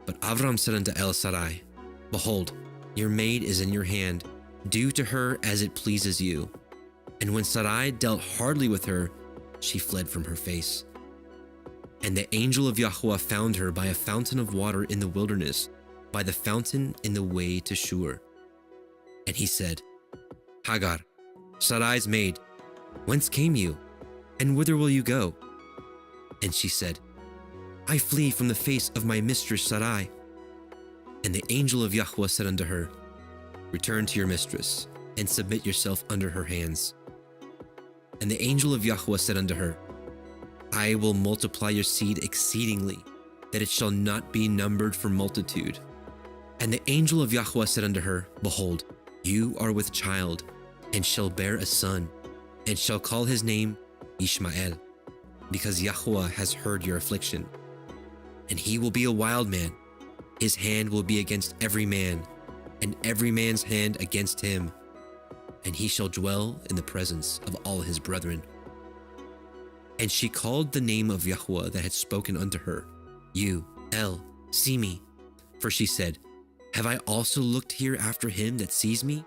Speaker 2: But Avram said unto Sarai, Behold, your maid is in your hand. Do to her as it pleases you. And when Sarai dealt hardly with her, she fled from her face. And the angel of Yahuah found her by a fountain of water in the wilderness, by the fountain in the way to Shur. And he said, Hagar, Sarai's maid, whence came you, and whither will you go? And she said, I flee from the face of my mistress Sarai. And the angel of Yahuah said unto her, Return to your mistress, and submit yourself under her hands. And the angel of Yahuah said unto her, I will multiply your seed exceedingly, that it shall not be numbered for multitude. And the angel of Yahuah said unto her, Behold, you are with child, and shall bear a son, and shall call his name Ishmael, because Yahuah has heard your affliction. And he will be a wild man. His hand will be against every man, and every man's hand against him. And he shall dwell in the presence of all his brethren. And she called the name of Yahuah that had spoken unto her, You, see me. For she said, Have I also looked here after him that sees me?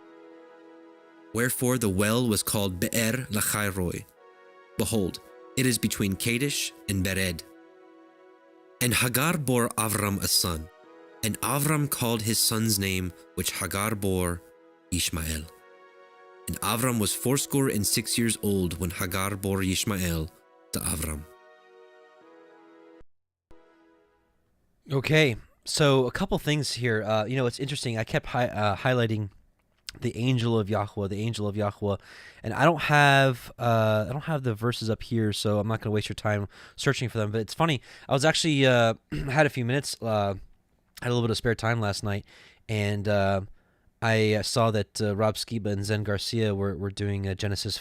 Speaker 2: Wherefore the well was called Be'er Lachairoi. Behold, it is between Kadesh and Eredj. And Hagar bore Avram a son, and Avram called his son's name, which Hagar bore, Ishmael. And Avram was 86 years old when Hagar bore Ishmael to Avram.
Speaker 1: Okay, so a couple things here. It's interesting. I kept highlighting the angel of Yahuah, and I don't have the verses up here, so I'm not going to waste your time searching for them. But it's funny. I was actually had a few minutes, had a little bit of spare time last night, and I saw that Rob Skiba and Zen Garcia were doing a Genesis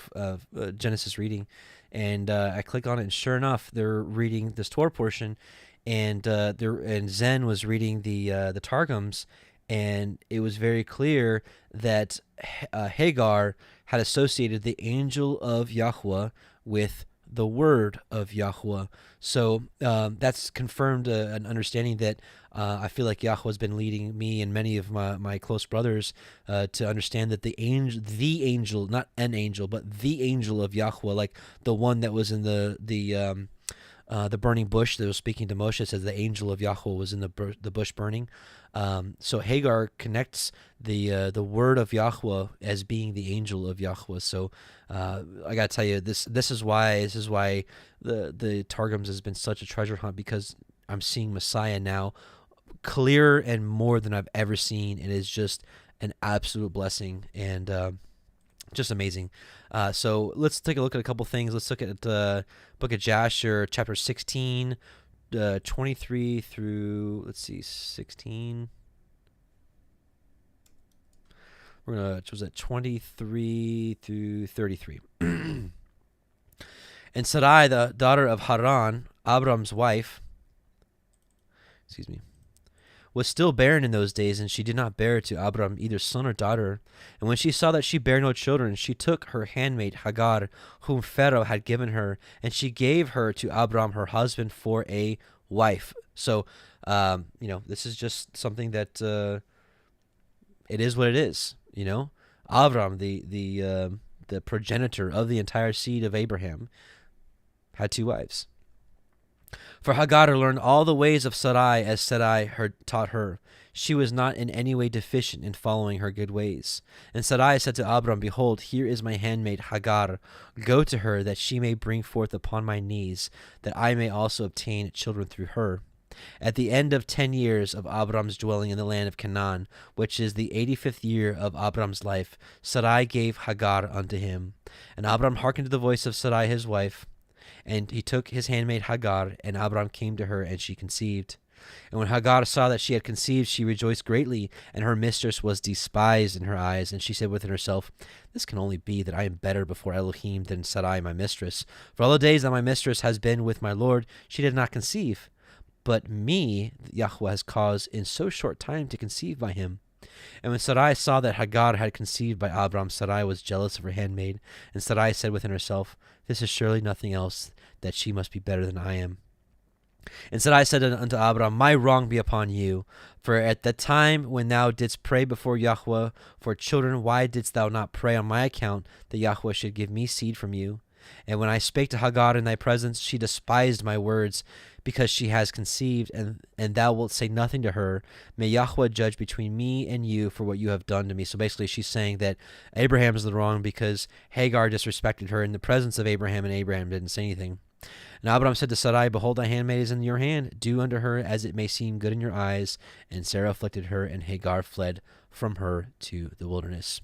Speaker 1: reading, and I click on it, and sure enough, they're reading this Torah portion, and Zen was reading the Targums. And it was very clear that Hagar had associated the angel of Yahuah with the word of Yahuah. So that's confirmed an understanding that I feel like Yahuah has been leading me and many of my close brothers to understand that the angel, not an angel, but the angel of Yahuah, like the one that was in the burning bush that was speaking to Moshe, says the angel of Yahuah was in the bush burning. So Hagar connects the word of Yahuah as being the angel of Yahuah. So I gotta tell you, this is why the Targums has been such a treasure hunt, because I'm seeing Messiah now clearer and more than I've ever seen. It is just an absolute blessing and just amazing. So let's take a look at a couple things. Let's look at the book of Jasher, chapter 16. 23 through 16. We're gonna choose that 23 through 33. And Sarai, the daughter of Haran, Abram's wife, was still barren in those days, and she did not bear to Abram either son or daughter. And when she saw that she bare no children, she took her handmaid Hagar, whom Pharaoh had given her, and she gave her to Abram her husband for a wife. So, this is just something that it is what it is. Abram, the progenitor of the entire seed of Abraham, had two wives. For Hagar learned all the ways of Sarai as Sarai taught her. She was not in any way deficient in following her good ways. And Sarai said to Abram, Behold, here is my handmaid Hagar. Go to her, that she may bring forth upon my knees, that I may also obtain children through her. At the end of 10 years of Abram's dwelling in the land of Canaan, which is the 85th year of Abram's life, Sarai gave Hagar unto him. And Abram hearkened to the voice of Sarai his wife, and he took his handmaid Hagar, and Abram came to her, and she conceived. And when Hagar saw that she had conceived, she rejoiced greatly, and her mistress was despised in her eyes. And she said within herself, this can only be that I am better before Elohim than Sarai my mistress. For all the days that my mistress has been with my Lord, she did not conceive. But me, Yahuah has caused in so short time to conceive by him. And when Sarai saw that Hagar had conceived by Abram, Sarai was jealous of her handmaid. And Sarai said within herself, this is surely nothing else, that she must be better than I am. And Sarai said unto Abram, my wrong be upon you. For at the time when thou didst pray before Yahuah for children, why didst thou not pray on my account, that Yahuah should give me seed from you? And when I spake to Hagar in thy presence, she despised my words, because she has conceived, and thou wilt say nothing to her. May Yahuah judge between me and you for what you have done to me. So basically she's saying that Abraham is the wrong because Hagar disrespected her in the presence of Abraham, and Abraham didn't say anything. And Abraham said to Sarai, behold, thy handmaid is in your hand. Do unto her as it may seem good in your eyes. And Sarah afflicted her, and Hagar fled from her to the wilderness.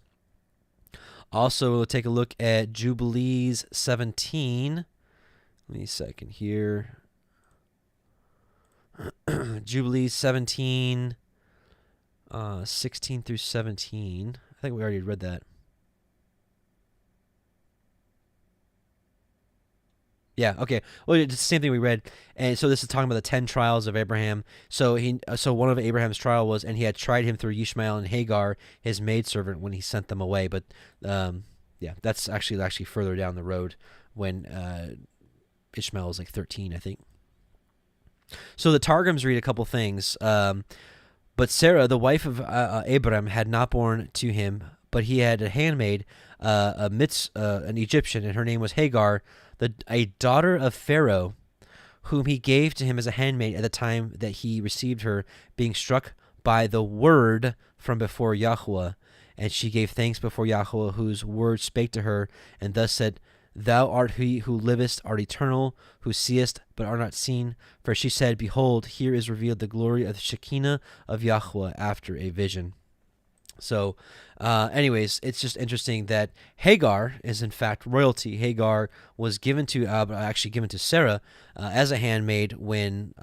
Speaker 1: Also, we'll take a look at Jubilees 17. Let me a second here. Jubilees 17, 16 through 17. I think we already read that. Yeah, okay. Well, it's the same thing we read. And so this is talking about the 10 trials of Abraham. So one of Abraham's trial was, and he had tried him through Ishmael and Hagar, his maidservant, when he sent them away. But yeah, that's actually further down the road when Ishmael was like 13, I think. So the Targums read a couple things. But Sarah, the wife of Abraham, had not borne to him, but he had a handmaid, an Egyptian, and her name was Hagar, a daughter of Pharaoh, whom he gave to him as a handmaid at the time that he received her, being struck by the word from before Yahuah. And she gave thanks before Yahuah, whose word spake to her, and thus said, thou art he who livest, art eternal, who seest, but art not seen. For she said, behold, here is revealed the glory of the Shekinah of Yahuah after a vision. So, anyways, it's just interesting that Hagar is in fact royalty. Hagar was given to Sarah as a handmaid when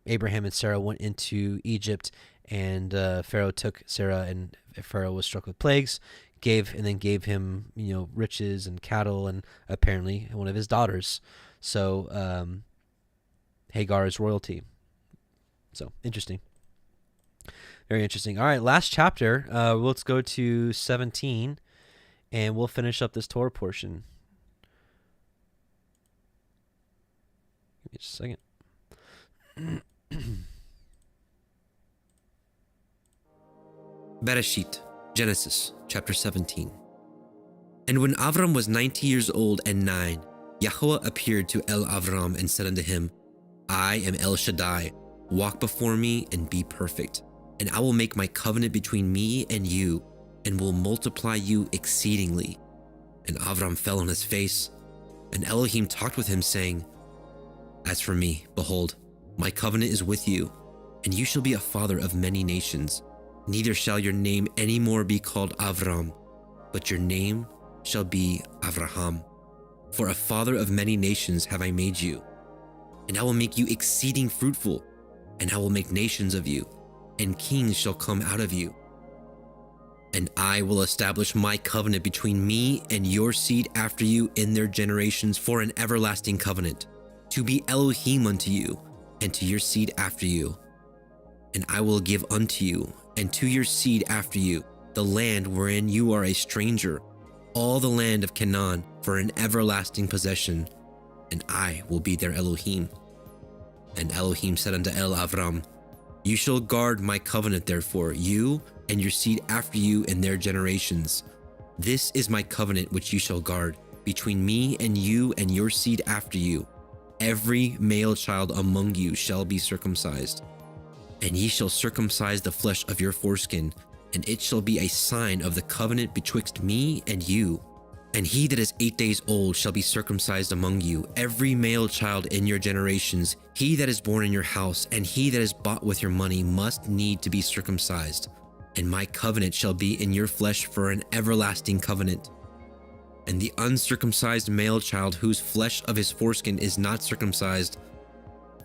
Speaker 1: Abraham and Sarah went into Egypt, and Pharaoh took Sarah, and Pharaoh was struck with plagues, gave him riches and cattle, and apparently one of his daughters. So Hagar is royalty. So interesting. Very interesting. All right, last chapter. Let's go to 17, and we'll finish up this Torah portion. Give me just a second.
Speaker 2: Bereshit, Genesis, chapter 17. And when Avram was 90 years old and 9, Yahuah appeared to Avram and said unto him, I am El Shaddai, walk before me and be perfect. And I will make my covenant between me and you, and will multiply you exceedingly. And Avram fell on his face, and Elohim talked with him, saying, As for me, behold, my covenant is with you, and you shall be a father of many nations. Neither shall your name any more be called Avram, but your name shall be Abraham. For a father of many nations have I made you. And I will make you exceeding fruitful, and I will make nations of you, and kings shall come out of you. And I will establish my covenant between me and your seed after you in their generations for an everlasting covenant, to be Elohim unto you, and to your seed after you. And I will give unto you, and to your seed after you, the land wherein you are a stranger, all the land of Canaan, for an everlasting possession, and I will be their Elohim. And Elohim said unto Avram, You shall guard my covenant, therefore, you and your seed after you in their generations. This is my covenant which you shall guard, between me and you and your seed after you. Every male child among you shall be circumcised. And ye shall circumcise the flesh of your foreskin, and it shall be a sign of the covenant betwixt me and you. And he that is 8 days old shall be circumcised among you, every male child in your generations. He that is born in your house, and he that is bought with your money must need to be circumcised. And my covenant shall be in your flesh for an everlasting covenant. And the uncircumcised male child whose flesh of his foreskin is not circumcised,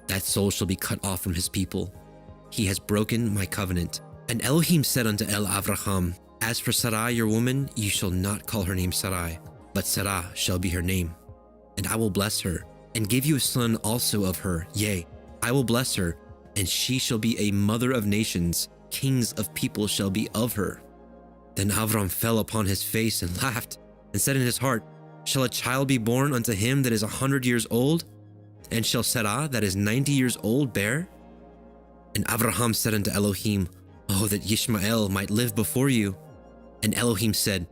Speaker 2: that soul shall be cut off from his people. He has broken my covenant. And Elohim said unto Abraham, As for Sarai your woman, you shall not call her name Sarai, but Sarah shall be her name. And I will bless her, and give you a son also of her. Yea, I will bless her, and she shall be a mother of nations. Kings of people shall be of her. Then Avram fell upon his face and laughed, and said in his heart, Shall a child be born unto him that is 100 years old? And shall Sarah that is 90 years old bear? And Abraham said unto Elohim, Oh, that Yishmael might live before you. And Elohim said,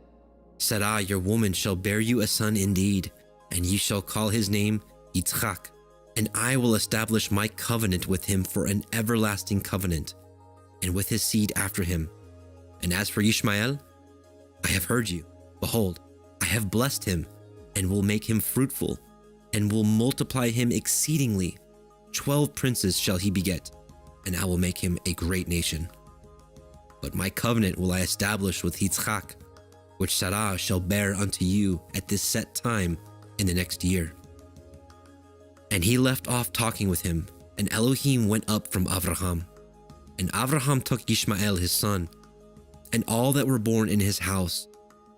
Speaker 2: Sarah your woman shall bear you a son indeed, and ye shall call his name Yitzchak. And I will establish my covenant with him for an everlasting covenant, and with his seed after him. And as for Yishmael, I have heard you. Behold, I have blessed him, and will make him fruitful, and will multiply him exceedingly. 12 princes shall he beget, and I will make him a great nation. But my covenant will I establish with Yitzchak, which Sarah shall bear unto you at this set time in the next year. And he left off talking with him, and Elohim went up from Abraham. And Abraham took Yishmael his son, and all that were born in his house,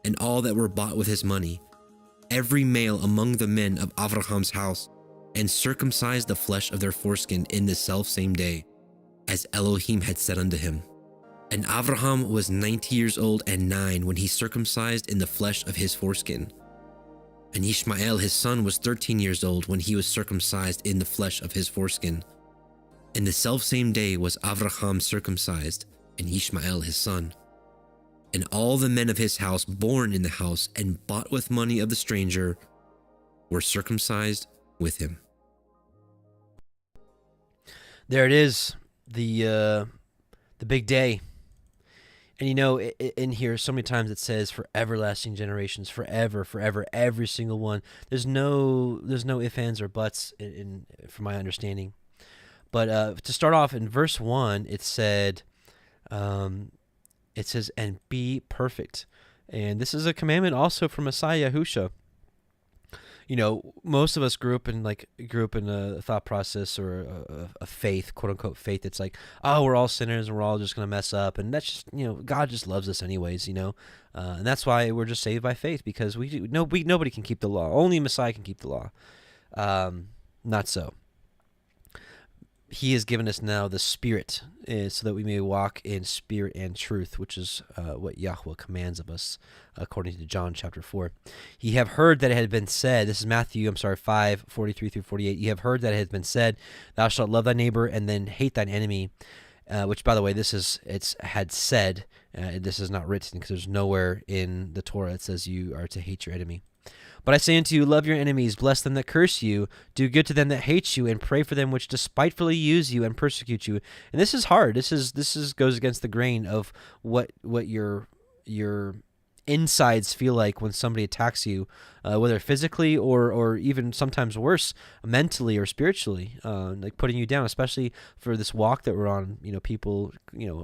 Speaker 2: and all that were bought with his money, every male among the men of Abraham's house, and circumcised the flesh of their foreskin in the selfsame day, as Elohim had said unto him. And Abraham was 90 years old and 9 when he circumcised in the flesh of his foreskin. And Ishmael his son was 13 years old when he was circumcised in the flesh of his foreskin. In the selfsame day was Abraham circumcised, and Ishmael his son. And all the men of his house born in the house and bought with money of the stranger were circumcised with him.
Speaker 1: There it is, the big day. And you know, in here, so many times it says for everlasting generations, forever, forever, every single one. There's no ifs, ands, or buts from my understanding. But to start off in verse 1, it says, and be perfect. And this is a commandment also from Messiah Yahusha. You know, most of us grew up in a thought process or a faith, quote unquote faith. It's like, oh, we're all sinners and we're all just going to mess up. And that's just, you know, God just loves us anyways, you know. And that's why we're just saved by faith, because nobody can keep the law. Only Messiah can keep the law. Not so. He has given us now the Spirit so that we may walk in spirit and truth, which is what Yahuah commands of us, according to John chapter 4. Ye have heard that it had been said, this is Matthew, 5:43-48. Ye have heard that it had been said, thou shalt love thy neighbor and then hate thine enemy, which, by the way, it's had said. This is not written, because there's nowhere in the Torah it says you are to hate your enemy. But I say unto you, love your enemies, bless them that curse you, do good to them that hate you, and pray for them which despitefully use you and persecute you. And this is hard. This goes against the grain of what your insides feel like when somebody attacks you, whether physically or even sometimes worse, mentally or spiritually, like putting you down. Especially for this walk that we're on. You know, people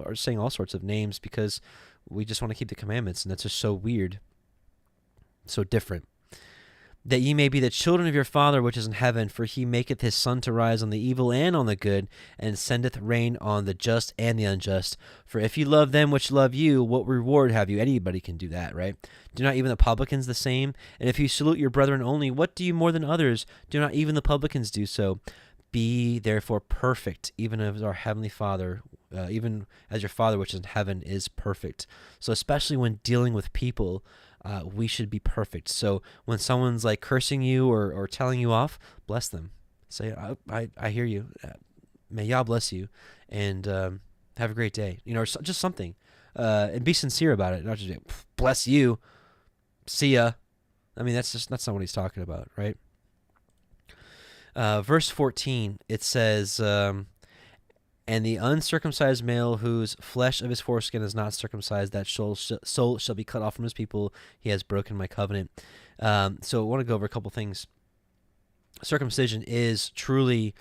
Speaker 1: are saying all sorts of names because we just want to keep the commandments, and that's just so weird, so different. That ye may be the children of your Father which is in heaven, for he maketh his sun to rise on the evil and on the good, and sendeth rain on the just and the unjust. For if ye love them which love you, what reward have you? Anybody can do that, right? Do not even the publicans the same? And if you salute your brethren only, what do you more than others? Do not even the publicans do so? Be therefore perfect, even as our heavenly Father, even as your Father which is in heaven is perfect. So especially when dealing with people, we should be perfect. So when someone's like cursing you or telling you off, bless them. Say, I hear you. May Yah bless you, and have a great day. You know, or just something, and be sincere about it. Not just bless you, see ya. I mean, that's not what he's talking about, right? Verse 14, it says, and the uncircumcised male whose flesh of his foreskin is not circumcised, that soul shall be cut off from his people. He has broken my covenant. So I want to go over a couple things. Circumcision is truly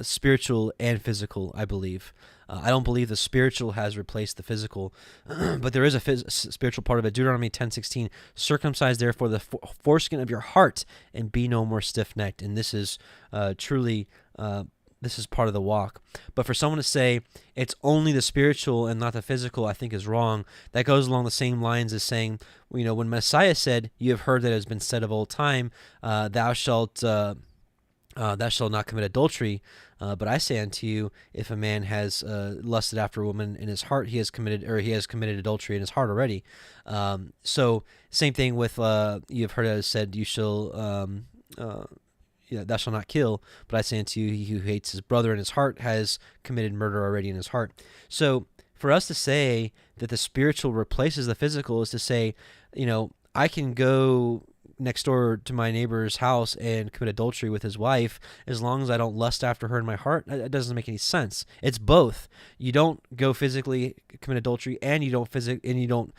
Speaker 1: spiritual and physical, I believe. I don't believe the spiritual has replaced the physical, but there is a spiritual part of it. Deuteronomy 10:16, circumcise therefore the foreskin of your heart, and be no more stiff-necked. And this is truly This is part of the walk. But for someone to say it's only the spiritual and not the physical, I think is wrong. That goes along the same lines as saying, when Messiah said, "You have heard that it has been said of old time, thou shalt not commit adultery. But I say unto you, if a man has lusted after a woman in his heart, he has committed adultery in his heart already." So same thing with you have heard it said, "You shall." Thou shalt not kill, but I say unto you, he who hates his brother in his heart has committed murder already in his heart. So for us to say that the spiritual replaces the physical is to say, I can go next door to my neighbor's house and commit adultery with his wife as long as I don't lust after her in my heart. It doesn't make any sense. It's both. You don't go physically commit adultery, and you don't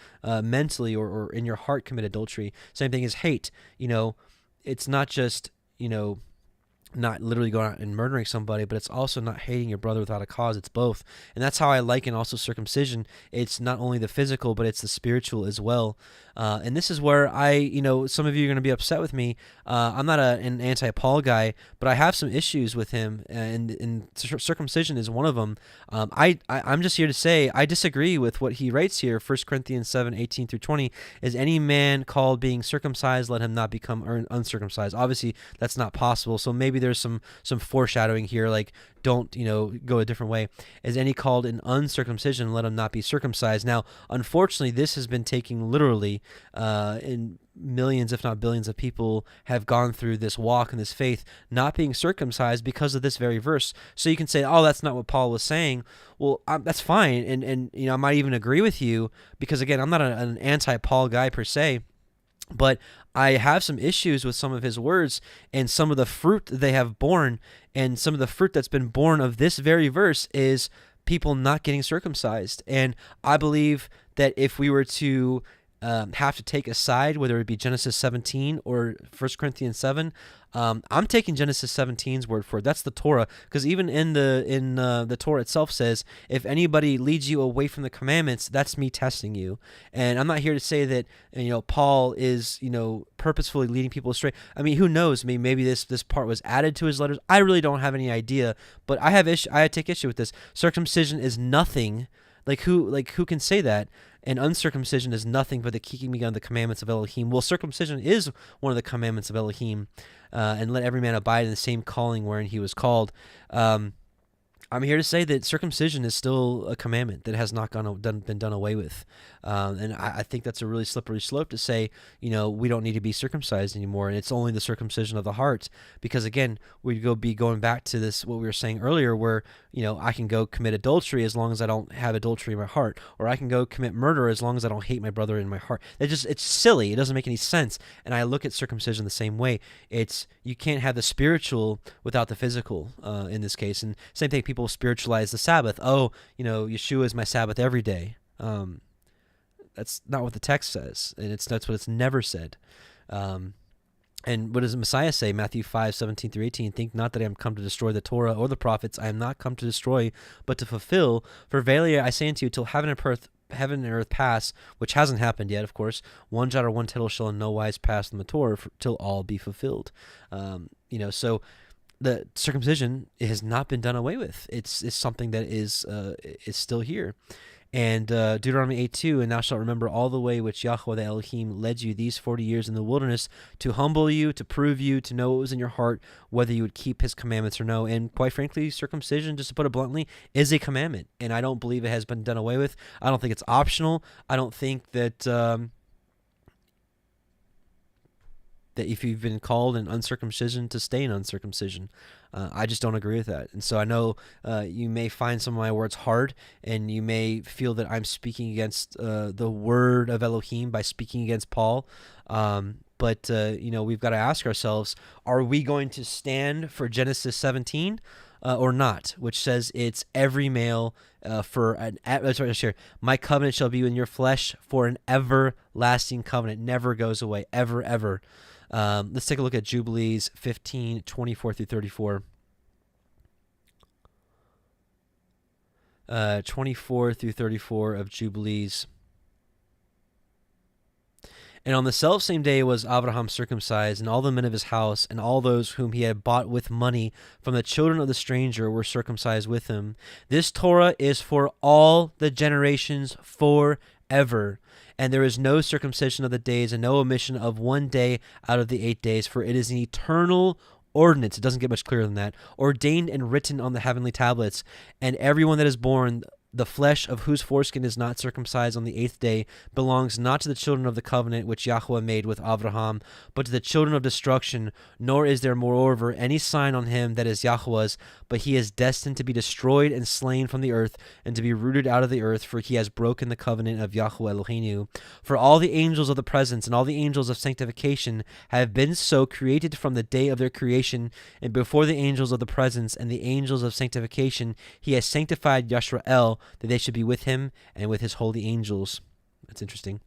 Speaker 1: mentally or in your heart commit adultery. Same thing as hate. It's not just not literally going out and murdering somebody, but it's also not hating your brother without a cause. It's both. And that's how I liken also circumcision. It's not only the physical, but it's the spiritual as well. And this is where some of you are going to be upset with me. I'm not an anti-Paul guy, but I have some issues with him, and circumcision is one of them. I'm just here to say I disagree with what he writes here. 1 Corinthians 7:18-20 is, any man called being circumcised, let him not become uncircumcised. Obviously, that's not possible. So maybe there's some foreshadowing here, like don't go a different way. Is any called in uncircumcision, let him not be circumcised. Now, unfortunately, this has been taken literally, in millions, if not billions, of people have gone through this walk and this faith not being circumcised because of this very verse. So you can say, oh, that's not what Paul was saying. Well, that's fine, and I might even agree with you, because again, I'm not an anti-Paul guy per se, but I have some issues with some of his words and some of the fruit they have borne, and some of the fruit that's been born of this very verse is people not getting circumcised. And I believe that if we were to have to take a side, whether it be Genesis 17 or 1 Corinthians 7, I'm taking Genesis 17's word for it. That's the Torah, because even in the Torah itself says, if anybody leads you away from the commandments, that's me testing you. And I'm not here to say that Paul is purposefully leading people astray. I mean, who knows? Maybe this part was added to his letters. I really don't have any idea, but I take issue with this. Circumcision is nothing. Who can say that? And uncircumcision is nothing but the keeping of the commandments of Elohim. Well, circumcision is one of the commandments of Elohim, and let every man abide in the same calling wherein he was called. I'm here to say that circumcision is still a commandment that has not been done away with. And I think that's a really slippery slope to say, we don't need to be circumcised anymore, and it's only the circumcision of the heart. Because again, we'd be going back to this, what we were saying earlier, where, I can go commit adultery as long as I don't have adultery in my heart, or I can go commit murder as long as I don't hate my brother in my heart. It's silly. It doesn't make any sense. And I look at circumcision the same way. You can't have the spiritual without the physical, in this case. And same thing, people spiritualize the Sabbath. Oh, Yeshua is my Sabbath every day. That's not what the text says, and that's what it's never said. And what does the Messiah say? Matthew 5:17-18. Think not that I am come to destroy the Torah or the prophets. I am not come to destroy, but to fulfill. For verily I say unto you, till heaven and earth pass, which hasn't happened yet, of course, one jot or one tittle shall in no wise pass from the Torah till all be fulfilled. So the circumcision has not been done away with. It's something that is still here. And Deuteronomy 8:2, and thou shalt remember all the way which Yahuah the Elohim led you these 40 years in the wilderness, to humble you, to prove you, to know what was in your heart, whether you would keep his commandments or no. And quite frankly, circumcision, just to put it bluntly, is a commandment, and I don't believe it has been done away with. I don't think it's optional. I don't think that that if you've been called in uncircumcision, to stay in uncircumcision. I just don't agree with that. And so I know you may find some of my words hard, and you may feel that I'm speaking against the word of Elohim by speaking against Paul. But we've got to ask ourselves, are we going to stand for Genesis 17 or not, which says it's every male my covenant shall be in your flesh for an everlasting covenant, never goes away, ever, ever. Let's take a look at Jubilees 15:24-34. 24-34 of Jubilees. And on the selfsame day was Abraham circumcised, and all the men of his house, and all those whom he had bought with money from the children of the stranger were circumcised with him. This Torah is for all the generations forever. And there is no circumcision of the days, and no omission of one day out of the 8 days, for it is an eternal ordinance. It doesn't get much clearer than that. Ordained and written on the heavenly tablets. And everyone that is born, the flesh of whose foreskin is not circumcised on the 8th day, belongs not to the children of the covenant which Yahuah made with Abraham, but to the children of destruction. Nor is there moreover any sign on him that is Yahuah's, but he is destined to be destroyed and slain from the earth, and to be rooted out of the earth, for he has broken the covenant of Yahuah Elohiym. For all the angels of the presence and all the angels of sanctification have been so created from the day of their creation, and before the angels of the presence and the angels of sanctification he has sanctified Yisrael, that they should be with him and with his holy angels. That's interesting.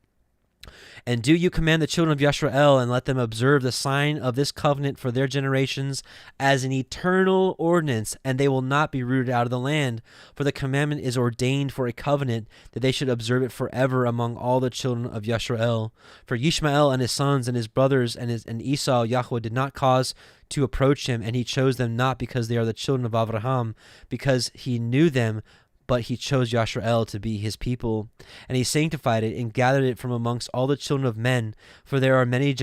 Speaker 1: And do you command the children of Yisrael, and let them observe the sign of this covenant for their generations as an eternal ordinance, and they will not be rooted out of the land. For the commandment is ordained for a covenant, that they should observe it forever among all the children of Yisrael. For Ishmael and his sons and his brothers and Esau Yahuah did not cause to approach him, and he chose them not because they are the children of Abraham, because he knew them, but he chose Yisrael to be his people, and he sanctified it and gathered it from amongst all the children of men. For there are many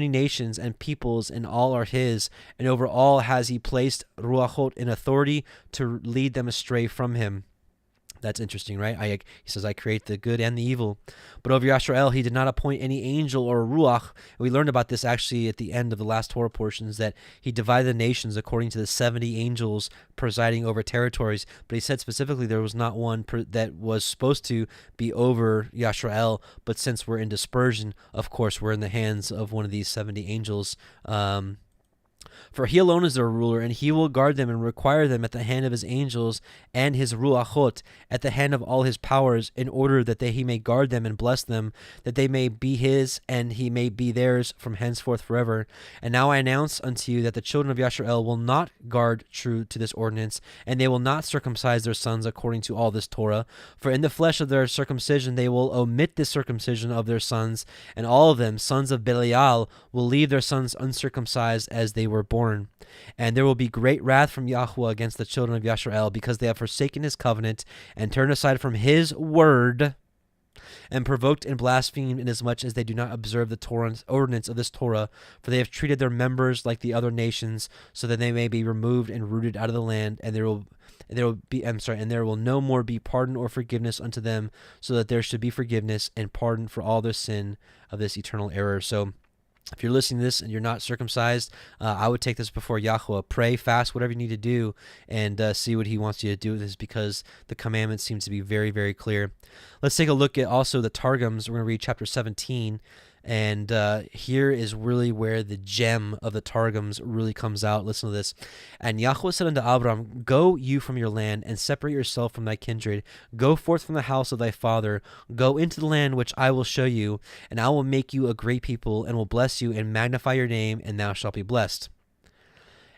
Speaker 1: nations and peoples, and all are his, and over all has he placed ruachot in authority to lead them astray from him. That's interesting, right? He says, I create the good and the evil. But over Yisrael, he did not appoint any angel or ruach. We learned about this actually at the end of the last Torah portions, that he divided the nations according to the 70 angels presiding over territories. But he said specifically there was not one that was supposed to be over Yisrael. But since we're in dispersion, of course, we're in the hands of one of these 70 angels. For he alone is their ruler, and he will guard them and require them at the hand of his angels and his ruachot, at the hand of all his powers, in order that he may guard them and bless them, that they may be his and he may be theirs from henceforth forever. And now I announce unto you that the children of Yisrael will not guard true to this ordinance, and they will not circumcise their sons according to all this Torah. For in the flesh of their circumcision they will omit the circumcision of their sons, and all of them, sons of Belial, will leave their sons uncircumcised as they were born. And there will be great wrath from Yahuah against the children of Yisrael, because they have forsaken his covenant and turned aside from his word, and provoked and blasphemed, inasmuch as they do not observe the ordinance of this Torah. For they have treated their members like the other nations, so that they may be removed and rooted out of the land, and there will no more be pardon or forgiveness unto them, so that there should be forgiveness and pardon for all their sin of this eternal error. So if you're listening to this and you're not circumcised, I would take this before Yahuah. Pray, fast, whatever you need to do, and see what he wants you to do with this, because the commandment seems to be very, very clear. Let's take a look at also the Targums. We're going to read chapter 17. And here is really where the gem of the Targums really comes out. Listen to this. And Yahuah said unto Abram, Go you from your land, and separate yourself from thy kindred. Go forth from the house of thy father. Go into the land which I will show you, and I will make you a great people, and will bless you, and magnify your name, and thou shalt be blessed.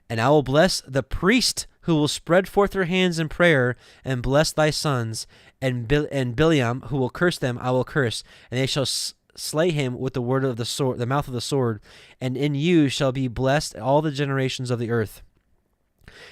Speaker 1: And I will bless the priest who will spread forth their hands in prayer, and bless thy sons, and Biliam, who will curse them, I will curse, and they shall slay him with the word of the sword, the mouth of the sword, and in you shall be blessed all the generations of the earth.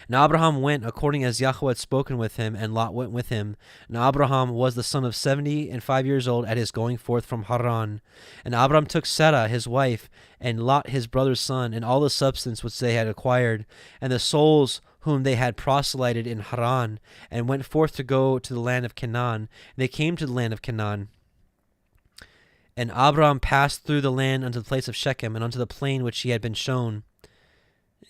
Speaker 1: And Abraham went according as Yahuah had spoken with him, and Lot went with him. And Abraham was the son of 75 years old at his going forth from Haran. And Abraham took Sarah his wife, and Lot his brother's son, and all the substance which they had acquired, and the souls whom they had proselyted in Haran, and went forth to go to the land of Canaan. And they came to the land of Canaan. And Abraham passed through the land unto the place of Shechem, and unto the plain which he had been shown.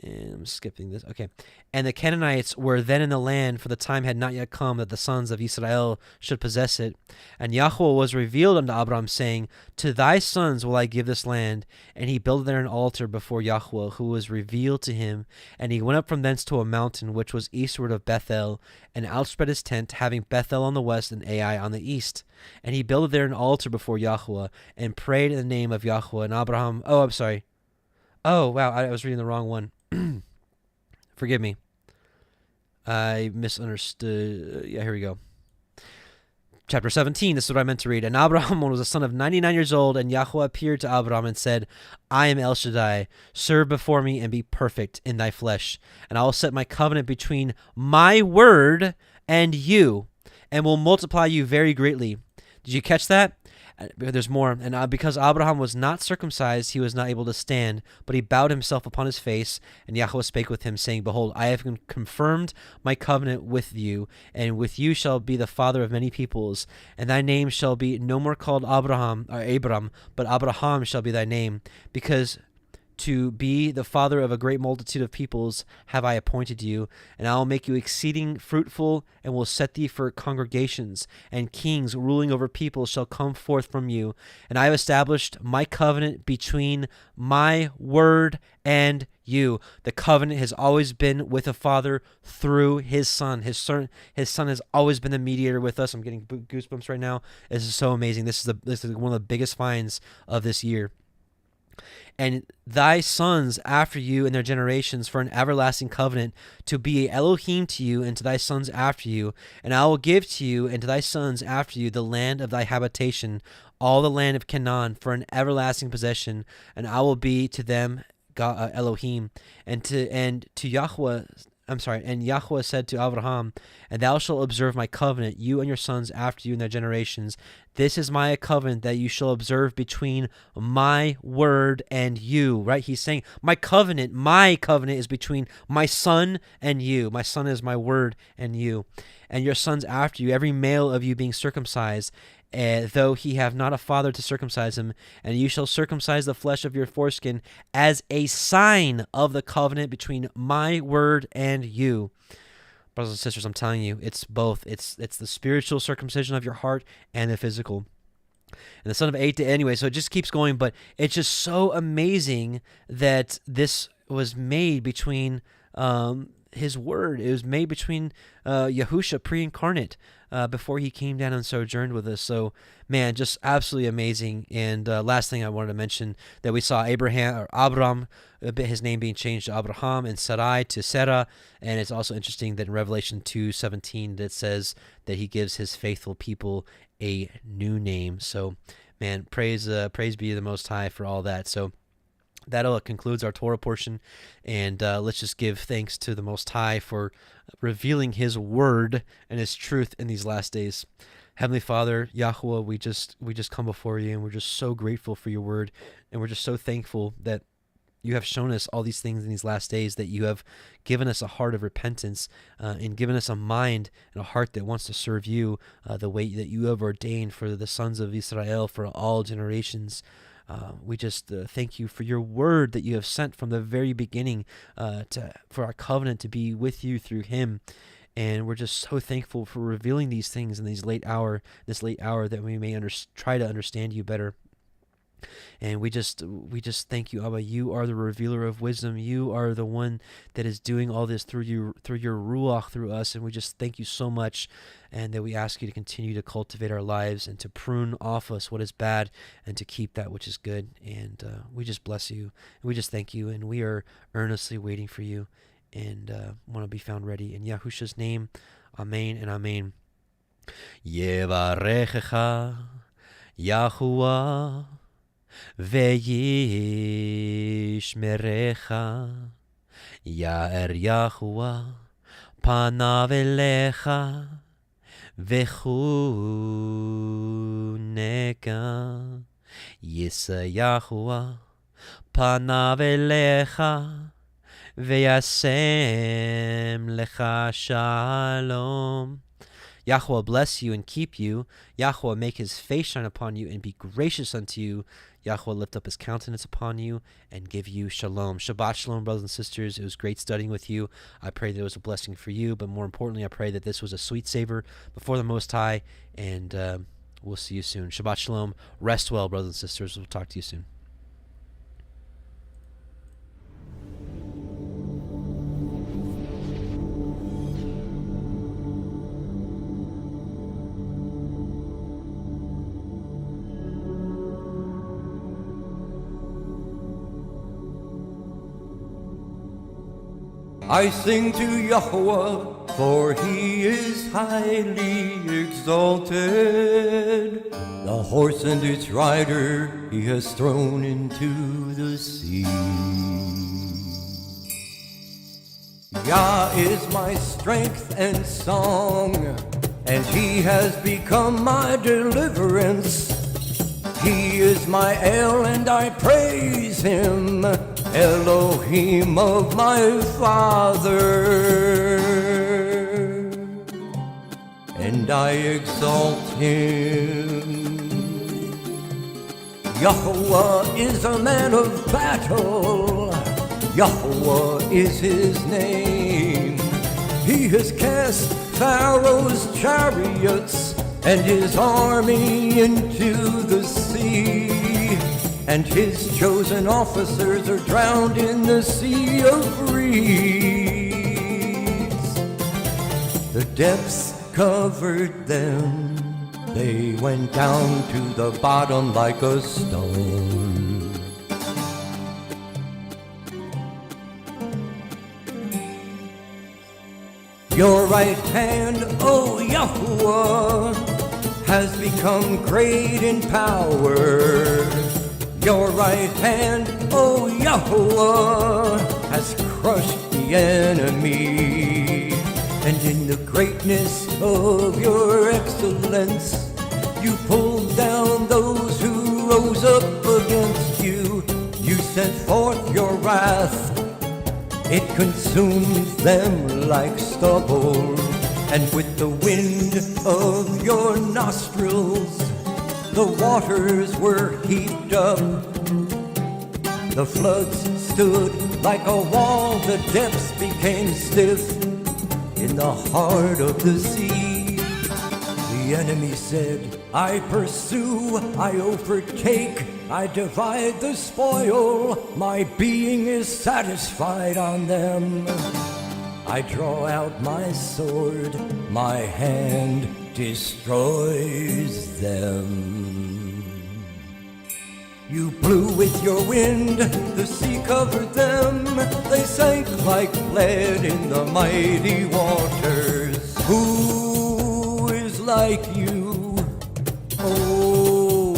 Speaker 1: And I'm skipping this. Okay. And the Canaanites were then in the land, for the time had not yet come that the sons of Israel should possess it. And Yahuah was revealed unto Abraham, saying, To thy sons will I give this land. And he built there an altar before Yahuah, who was revealed to him. And he went up from thence to a mountain which was eastward of Bethel, and outspread his tent, having Bethel on the west and Ai on the east. And he built there an altar before Yahuah, and prayed in the name of Yahuah. And Abraham, Oh, wow, I was reading the wrong one. Forgive me. I misunderstood. Yeah, here we go. Chapter 17, this is what I meant to read. And Abraham was a son of 99 years old, and Yahuah appeared to Abraham and said, I am El Shaddai. Serve before me and be perfect in thy flesh. And I will set my covenant between my word and you, and will multiply you very greatly. Did you catch that? There's more. And because Abraham was not circumcised, he was not able to stand, but he bowed himself upon his face, and Yahuah spake with him, saying, Behold, I have confirmed my covenant with you, and with you shall be the father of many peoples, and thy name shall be no more called Abram, but Abraham shall be thy name, because to be the father of a great multitude of peoples have I appointed you, and I will make you exceeding fruitful, and will set thee for congregations, and kings ruling over people shall come forth from you. And I have established my covenant between my word and you. The covenant has always been with the Father through his Son. His Son has always been the mediator with us. I'm getting goosebumps right now. This is so amazing. This is one of the biggest finds of this year. And thy sons after you and their generations for an everlasting covenant, to be a Elohim to you and to thy sons after you. And I will give to you and to thy sons after you the land of thy habitation, all the land of Canaan, for an everlasting possession. And I will be to them God, Elohim, and to Yahuah. And Yahuah said to Abraham, and thou shalt observe my covenant, you and your sons after you and their generations. This is my covenant that you shall observe between my word and you. Right? He's saying, my covenant is between my son and you. My son is my word and you. And your sons after you, every male of you being circumcised, though he have not a father to circumcise him, and you shall circumcise the flesh of your foreskin as a sign of the covenant between my word and you. Brothers and sisters, I'm telling you, it's both. It's the spiritual circumcision of your heart and the physical. And the son of Eredj, anyway, so it just keeps going, but it's just so amazing that this was made between his word. It was made between Yahusha pre-incarnate, before he came down and sojourned with us. So, man, just absolutely amazing. And last thing I wanted to mention, that we saw Abram, his name being changed to Abraham, and Sarai to Sarah. And it's also interesting that in Revelation 2:17 that says that he gives his faithful people a new name. So, man, praise be the Most High for all that. So that concludes our Torah portion, and let's just give thanks to the Most High for revealing his word and his truth in these last days. Heavenly Father, Yahuah, we just come before you, and we're just so grateful for your word, and we're just so thankful that you have shown us all these things in these last days, that you have given us a heart of repentance, and given us a mind and a heart that wants to serve you the way that you have ordained for the sons of Israel for all generations. We just thank you for your word that you have sent from the very beginning, for our covenant to be with you through him. And we're just so thankful for revealing these things in this late hour, that we may try to understand you better. And we just thank you, Abba. You are the revealer of wisdom. You are the one that is doing all this through your Ruach, through us. And we just thank you so much, and that we ask you to continue to cultivate our lives and to prune off us what is bad and to keep that which is good. And we just bless you, and we just thank you, and we are earnestly waiting for you, and want to be found ready. In Yahusha's name, amen and amen. Yevarechecha Yahuah Ve'yishmerecha Ya'er Yahuah Panav Elecha V'chuneka Yisa Yahuah Panav Elecha Ve'yasem Lecha Shalom. Yahuah bless you and keep you. Yahuah make his face shine upon you and be gracious unto you. Yahuah lift up his countenance upon you and give you shalom. Shabbat shalom, brothers and sisters. It was great studying with you. I pray that it was a blessing for you, but more importantly, I pray that this was a sweet savor before the Most High, and we'll see you soon. Shabbat shalom. Rest well, brothers and sisters. We'll talk to you soon.
Speaker 3: I sing to Yahuah for he is highly exalted. The horse and its rider he has thrown into the sea. Yah is my strength and song, and he has become my deliverance. He is my El, and I praise him, Elohim of my father, and I exalt him. Yahuah is a man of battle, Yahuah is his name. He has cast Pharaoh's chariots and his army into the sea, and his chosen officers are drowned in the sea of reeds. The depths covered them, they went down to the bottom like a stone. Your right hand, O Yahuah, has become great in power. Your right hand, O Yahuah, has crushed the enemy. And in the greatness of your excellence, you pulled down those who rose up against you. You sent forth your wrath, it consumed them like stubble, and with the wind of your nostrils, the waters were heaped up. The floods stood like a wall, the depths became stiff in the heart of the sea. The enemy said, I pursue, I overtake, I divide the spoil, my being is satisfied on them. I draw out my sword, my hand destroys them. You blew with your wind, the sea covered them, they sank like lead in the mighty waters. Who is like you, O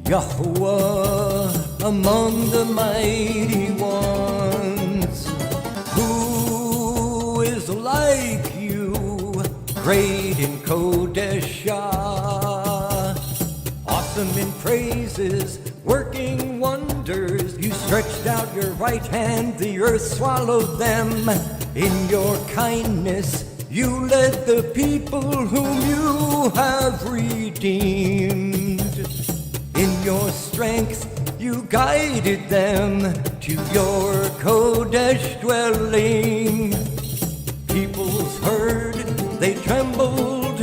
Speaker 3: Yahuah, among the mighty ones? Who is like you, great in Kodeshah, awesome in praises, working wonders? You stretched out your right hand, the earth swallowed them. In your kindness, you led the people whom you have redeemed. In your strength, you guided them to your Kodesh dwelling. Peoples heard, they trembled,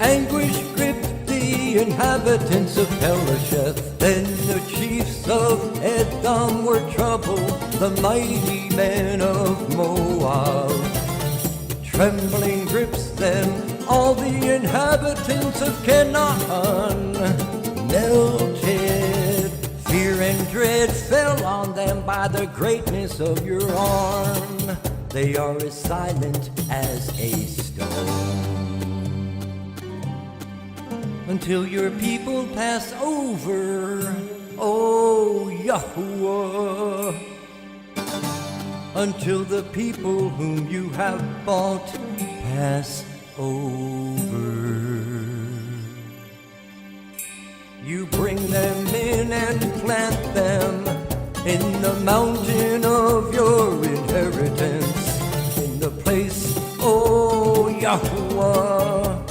Speaker 3: anguish gripped the inhabitants of Pelasheth. Then the chiefs of Edom were troubled, the mighty men of Moab. Trembling grips them, all the inhabitants of Canaan melted. Fear and dread fell on them by the greatness of your arm. They are as silent as a stone, until your people pass over, O Yahuah. Until the people whom you have bought pass over. You bring them in and plant them in the mountain of your inheritance, in the place, O Yahuah,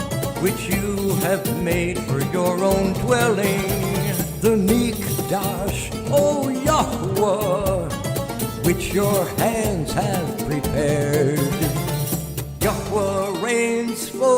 Speaker 3: which you have made for your own dwelling, the Mikdash, O Yahuah, which your hands have prepared. Yahuah reigns forever.